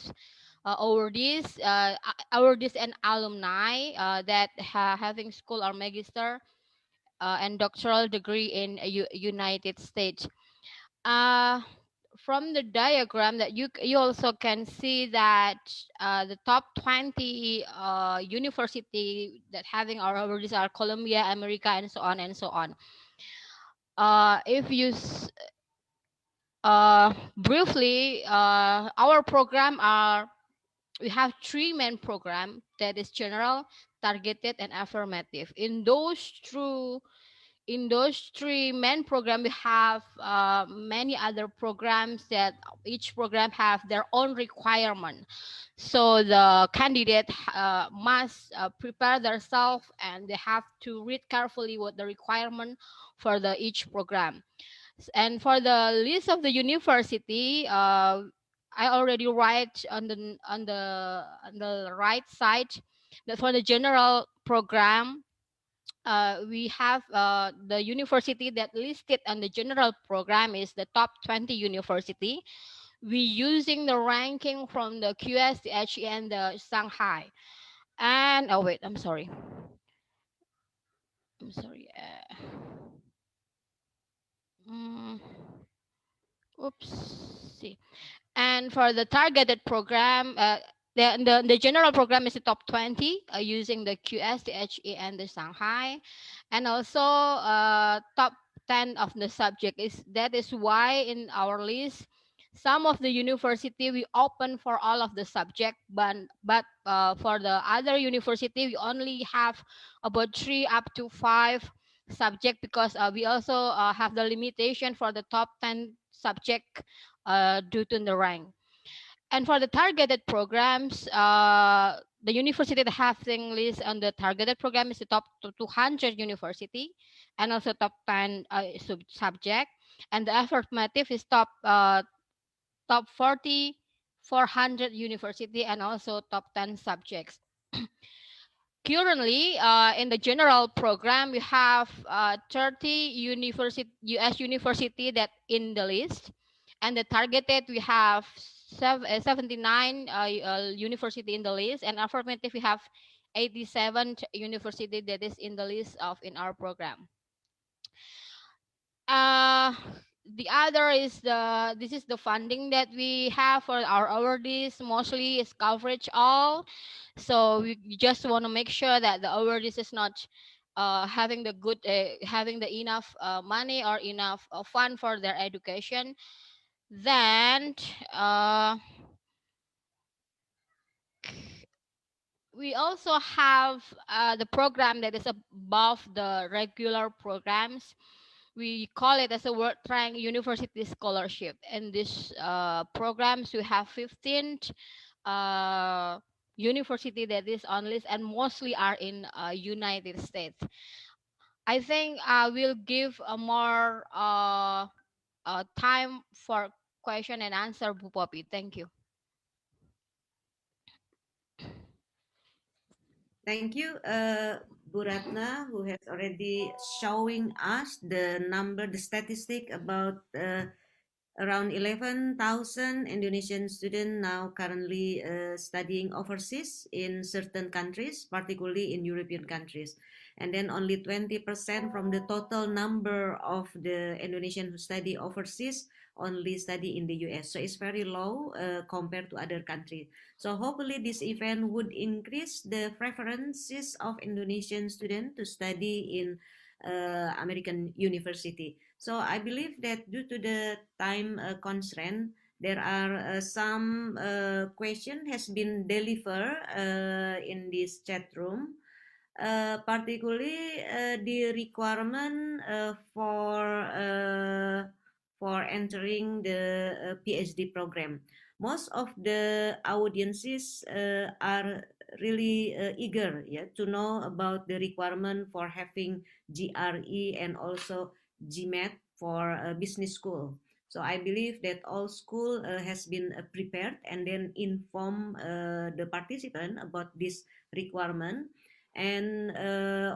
awardees and alumni that having school or magister and doctoral degree in United States. From the diagram that you also can see that the top 20 university that having our awardees are Columbia, America, and so on and so on. If you briefly, our program we have three main programs, that is general, targeted, and affirmative. In those three main programs, we have many other programs that each program have their own requirement. So the candidate must prepare themselves, and they have to read carefully what the requirement for each program. And for the list of the university, I already write on the right side that for the general program, we have the university that listed on the general program is the top 20 university. We using the ranking from the QS, the HE, and the Shanghai. And oh wait, I'm sorry. Oops. See. And for the targeted program, the general program is the top 20 using the QS, the HE, and the Shanghai, and also top 10 of the subject. That is why in our list, some of the university we open for all of the subject, but for the other university we only have about 3 up to 5 subject, because we also have the limitation for the top 10 subject due to the rank. And for the targeted programs, the university that having list on the targeted program is the top 200 university, and also top 10 subject. And the affirmative is top 40, 400 university, and also top 10 subjects. Currently, in the general program, we have 30 US university that in the list, and the targeted we have 79 university in the list, and affirmative we have 87 university that is in the list of in our program. The other is this is the funding that we have for our awardees. Mostly is coverage all, so we just want to make sure that the awardees is not having the enough money or enough fund for their education. Then we also have the program that is above the regular programs. We call it as a World Rank University Scholarship. And these programs, we have 15 university that is on list, and mostly are in United States. I think I will give a more time for question and answer, Bu Poppy. Thank you. Thank you, Bu Ratna, who has already showing us the number, the statistic about around 11,000 Indonesian students now currently studying overseas in certain countries, particularly in European countries. And then only 20% from the total number of the Indonesian who study overseas only study in the US. So it's very low compared to other countries. So hopefully this event would increase the preferences of Indonesian students to study in American university. So I believe that due to the time constraint, there are some question has been delivered in this chat room. Particularly the requirement for entering the PhD program. Most of the audiences are really eager, to know about the requirement for having GRE and also GMAT for business school. So I believe that all school has been prepared and then inform the participant about this requirement, and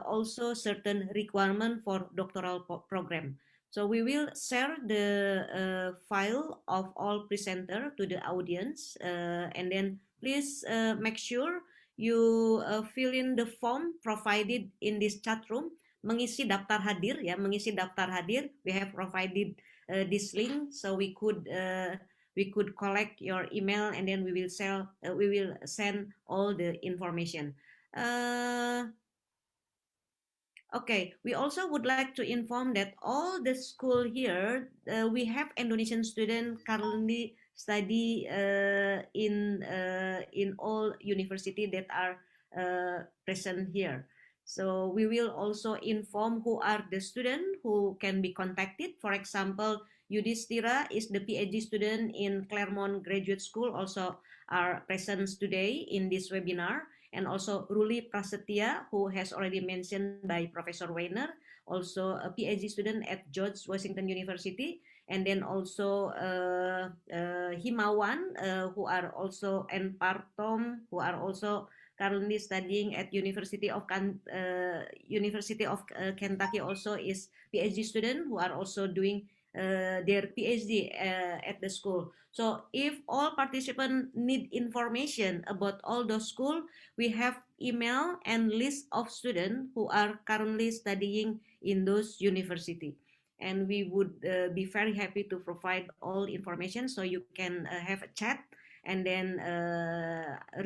also certain requirement for doctoral program. So we will share the file of all presenter to the audience, and then please make sure you fill in the form provided in this chat room. Mengisi daftar hadir, ya, mengisi daftar hadir. We have provided this link, so we could collect your email, and then we will send all the information. Okay, we also would like to inform that all the school here, we have Indonesian students currently study in all university that are present here. So we will also inform who are the students who can be contacted. For example, Yudhistira is the PhD student in Claremont Graduate School, also are present today in this webinar. And also Ruli Prasetya, who has already mentioned by Professor Weiner, also a PhD student at George Washington University, and then also Himawan, who are also, and Partom, who are also currently studying at University of Kentucky, also is PhD student who are also doing their PhD at the school. So if all participants need information about all those schools, we have email and list of students who are currently studying in those university. And we would be very happy to provide all information, so you can have a chat and then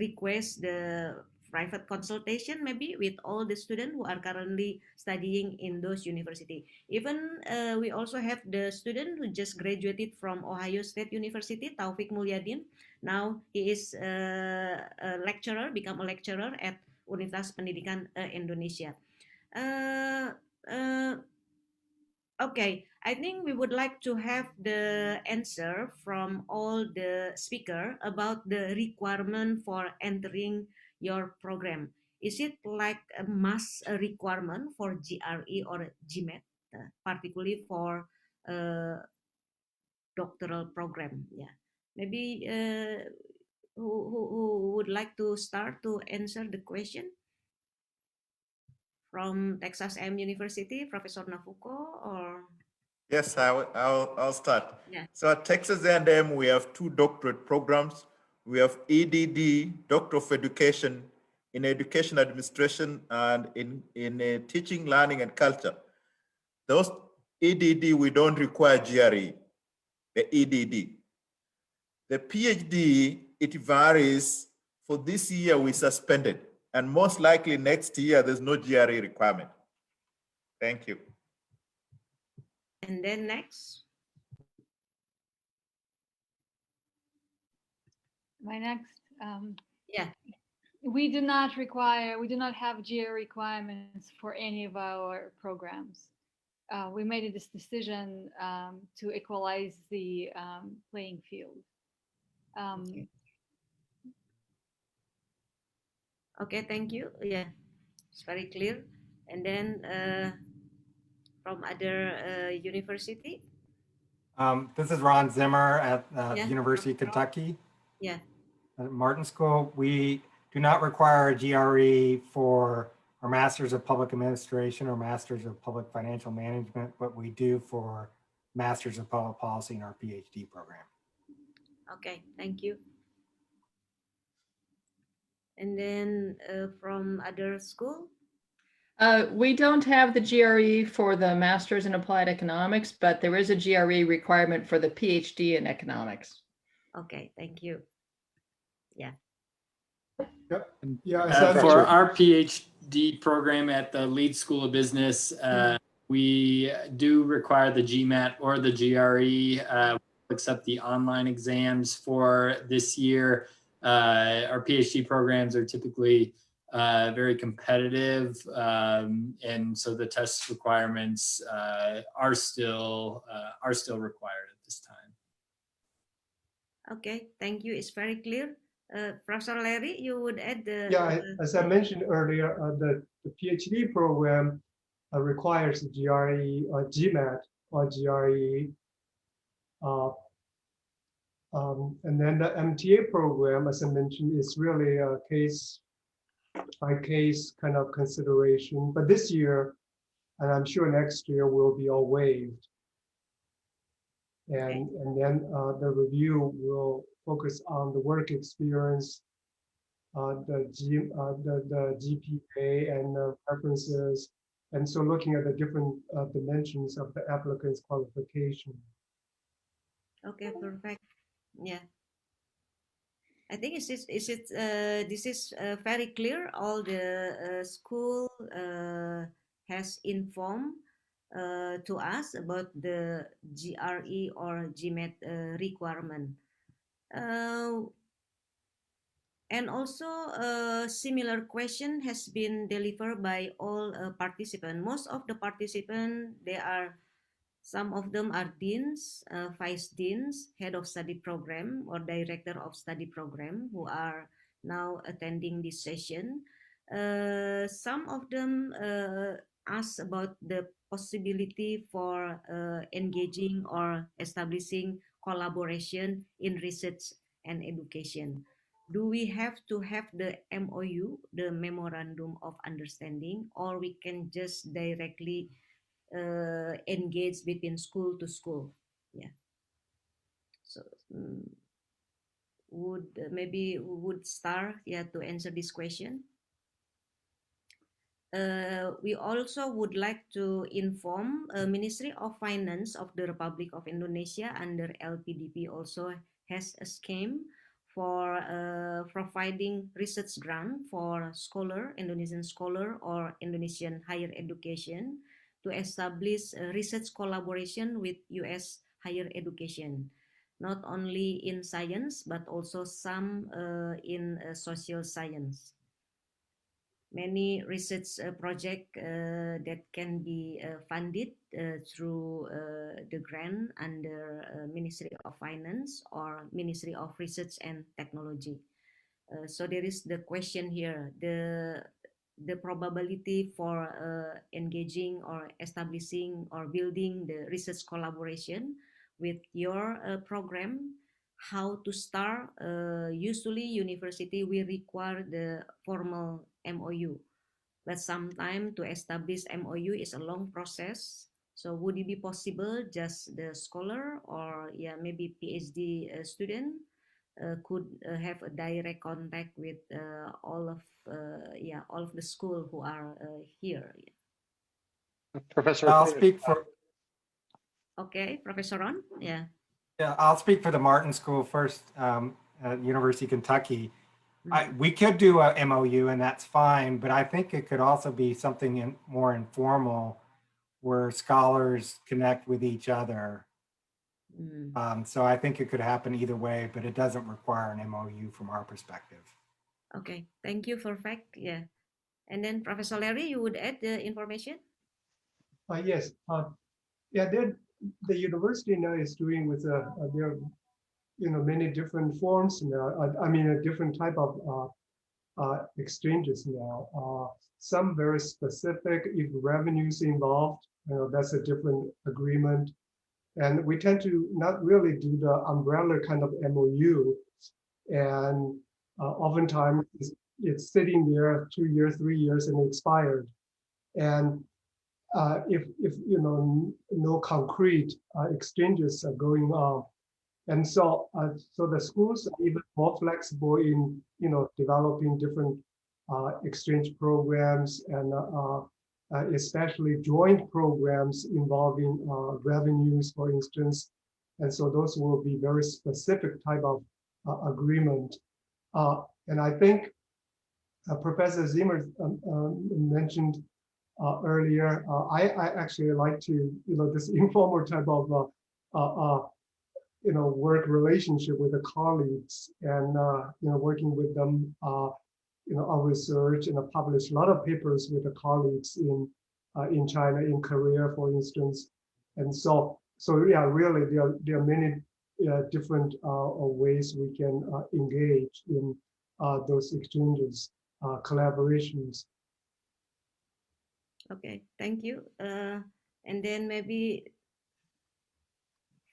request the private consultation maybe with all the students who are currently studying in those university. Even we also have the student who just graduated from Ohio State University, Taufik Mulyadin. Now he is a lecturer, become a lecturer at Universitas Pendidikan Indonesia. Okay, I think we would like to have the answer from all the speaker about the requirement for entering your program. Is it like a must requirement for GRE or GMAT, particularly for doctoral program? Yeah, maybe who would like to start to answer the question? From Texas A&M University, Professor Nafuko, or? Yes, I'll start. Yeah. So at Texas A&M, we have 2 doctorate programs. We have EDD, Doctor of Education in Education Administration and in Teaching, Learning, and Culture. Those EDD, we don't require GRE, the EDD. The PhD, it varies. For this year, we suspended, and most likely next year, there's no GRE requirement. Thank you. And then next. My next. Yeah. We do not have GRE requirements for any of our programs. We made this decision to equalize the playing field. Okay, thank you. Yeah, it's very clear. And then from other university. This is Ron Zimmer at Yeah, the University of Kentucky. Yeah. At Martin School, we do not require a GRE for our Masters of Public Administration or Masters of Public Financial Management, but we do for Masters of Public Policy in our PhD program. Okay, thank you. And then from other school? We don't have the GRE for the Masters in Applied Economics, but there is a GRE requirement for the PhD in Economics. Okay, thank you. Yeah. Yep. Yeah. For our PhD program at the Leeds School of Business, we do require the GMAT or the GRE, except the online exams for this year. Our PhD programs are typically very competitive, and so the test requirements are still required at this time. Okay, thank you. It's very clear. Professor Larry, you would add the... Yeah, as I mentioned earlier, the PhD program requires GRE or GMAT or GRE. And then the MTA program, as I mentioned, is really a case-by-case kind of consideration. But this year, and I'm sure next year, will be all waived. And then the review will focus on the work experience, the GPA and the preferences, and so looking at the different dimensions of the applicant's qualification. Okay, perfect. Yeah. I think this is very clear. All the school has informed to us about the GRE or GMAT requirement. And also a similar question has been delivered by all participants. Most of the participants, some of them are deans, vice deans, head of study program or director of study program who are now attending this session. Some of them ask about the possibility for engaging or establishing collaboration in research and education. Do we have to have the MOU, the Memorandum of Understanding, or we can just directly engage between school to school? Yeah. So maybe we would start to answer this question. We also would like to inform Ministry of Finance of the Republic of Indonesia under LPDP also has a scheme for providing research grant for Indonesian scholar or Indonesian higher education to establish research collaboration with US higher education, not only in science, but also some in social science. Many research projects that can be funded through the grant under Ministry of Finance or Ministry of Research and Technology. So there is the question here, the probability for engaging or establishing or building the research collaboration with your program, how to start. Usually university will require the formal MOU, but sometimes to establish MOU is a long process. So would it be possible just the scholar or maybe PhD student could have a direct contact with all of the school who are here? Professor, I'll speak for. Okay, Professor Ron. Yeah. Yeah, I'll speak for the Martin School first at University of Kentucky. We could do a MOU and that's fine, but I think it could also be something more informal where scholars connect with each other So I think it could happen either way, but it doesn't require an MOU from our perspective. Okay, thank you for fact. Yeah, and then Professor Larry, you would add the information. Yes. Yeah, the university now is doing with there are, many different forms now. I mean, a different type of exchanges now. Some very specific. If revenues involved, that's a different agreement. And we tend to not really do the umbrella kind of MOU. And oftentimes it's sitting there 2 years, 3 years, and expired. And if no concrete exchanges are going on, and so the schools are even more flexible in developing different exchange programs and especially joint programs involving revenues, for instance. And so those will be very specific type of agreement. And I think Professor Zimmer mentioned earlier, I actually like to, this informal type of, work relationship with the colleagues and, working with them, our research and publish a lot of papers with the colleagues in China, in Korea, for instance. And so yeah, really, there are many different ways we can engage in those exchanges, collaborations. Okay, thank you. And then maybe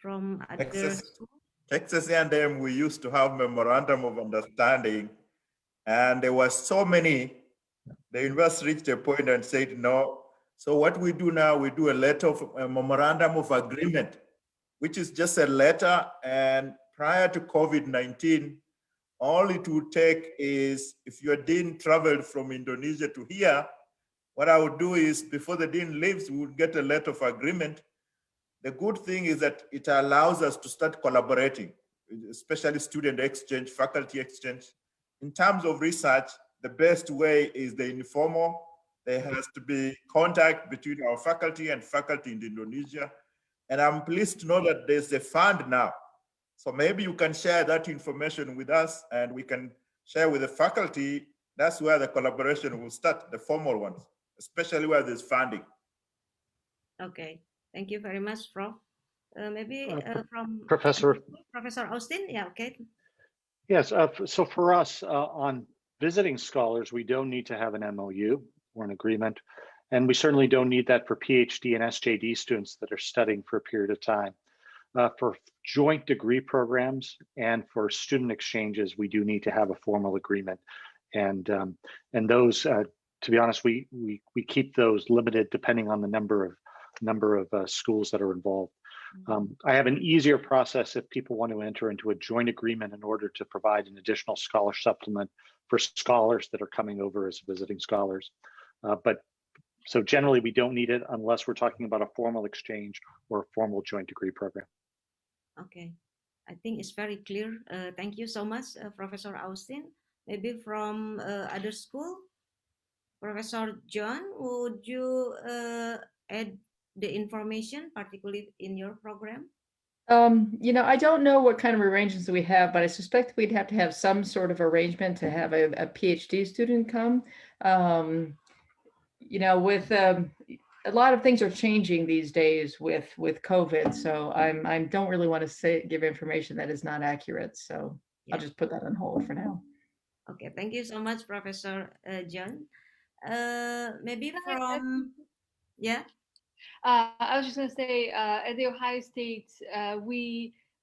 from other Texas A&M, we used to have memorandum of understanding, and there were so many. The university reached a point and said no. So what we do now, we do a memorandum of agreement, which is just a letter. And prior to COVID-19, all it would take is if your dean traveled from Indonesia to here, what I would do is before the dean leaves, we would get a letter of agreement. The good thing is that it allows us to start collaborating, especially student exchange, faculty exchange. In terms of research, the best way is the informal. There has to be contact between our faculty and faculty in Indonesia. And I'm pleased to know that there's a fund now. So maybe you can share that information with us and we can share with the faculty. That's where the collaboration will start, the formal ones, especially where there's funding. Okay, thank you very much, Prof. Maybe from Professor Austin. Yeah, okay. Yes, so for us on visiting scholars, we don't need to have an MOU or an agreement, and we certainly don't need that for PhD and SJD students that are studying for a period of time. For joint degree programs and for student exchanges, we do need to have a formal agreement, and those, to be honest, we keep those limited depending on the number of schools that are involved. I have an easier process if people want to enter into a joint agreement in order to provide an additional scholar supplement for scholars that are coming over as visiting scholars. But so generally we don't need it unless we're talking about a formal exchange or a formal joint degree program. Okay, I think it's very clear. Thank you so much, Professor Austin. Maybe from other school, Professor John, would you add the information, particularly in your program? I don't know what kind of arrangements we have, but I suspect we'd have to have some sort of arrangement to have a PhD student come. With a lot of things are changing these days with COVID, so I don't really want to give information that is not accurate. So yeah. I'll just put that on hold for now. Okay, thank you so much, Professor John. Maybe from yeah. I was just going to say, at the Ohio State,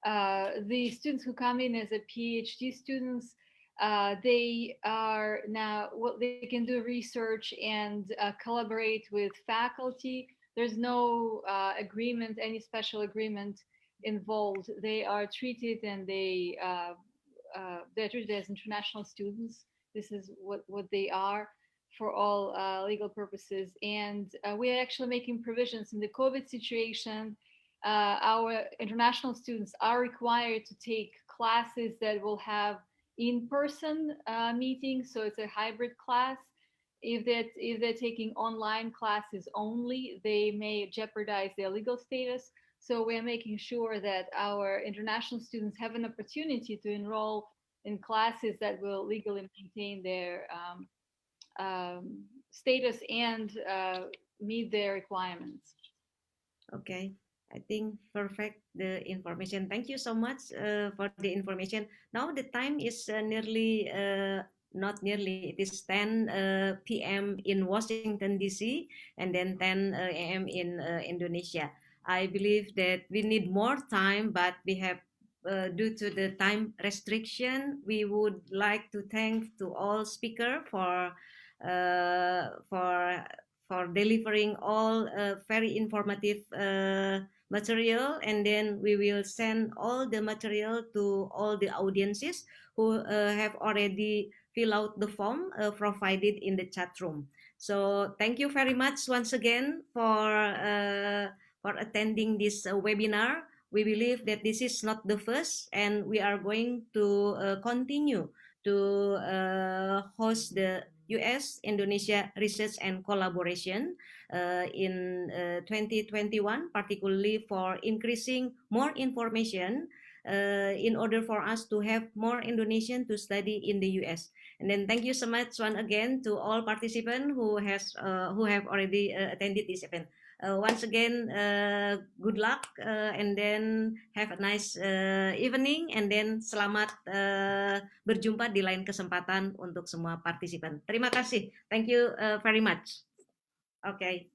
the students who come in as a PhD students, they are now, they can do research and collaborate with faculty. There's no agreement, any special agreement involved. They are treated and they're treated as international students. This is what they are for all legal purposes. And we are actually making provisions in the COVID situation. Our international students are required to take classes that will have in-person meetings. So it's a hybrid class. If they're taking online classes only, they may jeopardize their legal status. So we are making sure that our international students have an opportunity to enroll in classes that will legally maintain their status and meet their requirements. Okay, I think perfect the information. Thank you so much for the information. Now the time is nearly, not nearly, it is 10 p.m. in Washington, D.C. and then 10 a.m. in Indonesia. I believe that we need more time, but we have, due to the time restriction, we would like to thank to all speaker uh, for for delivering all very informative material, and then we will send all the material to all the audiences who have already fill out the form provided in the chat room. So thank you very much once again for attending this webinar. We believe that this is not the first, and we are going to continue to host the US Indonesia Research and Collaboration in 2021, particularly for increasing more information in order for us to have more Indonesian to study in the US. And then thank you so much once again to all participants who have already attended this event. Once again, good luck and then have a nice evening, and then selamat berjumpa di lain kesempatan untuk semua partisipan. Terima kasih. Thank you very much. Okay.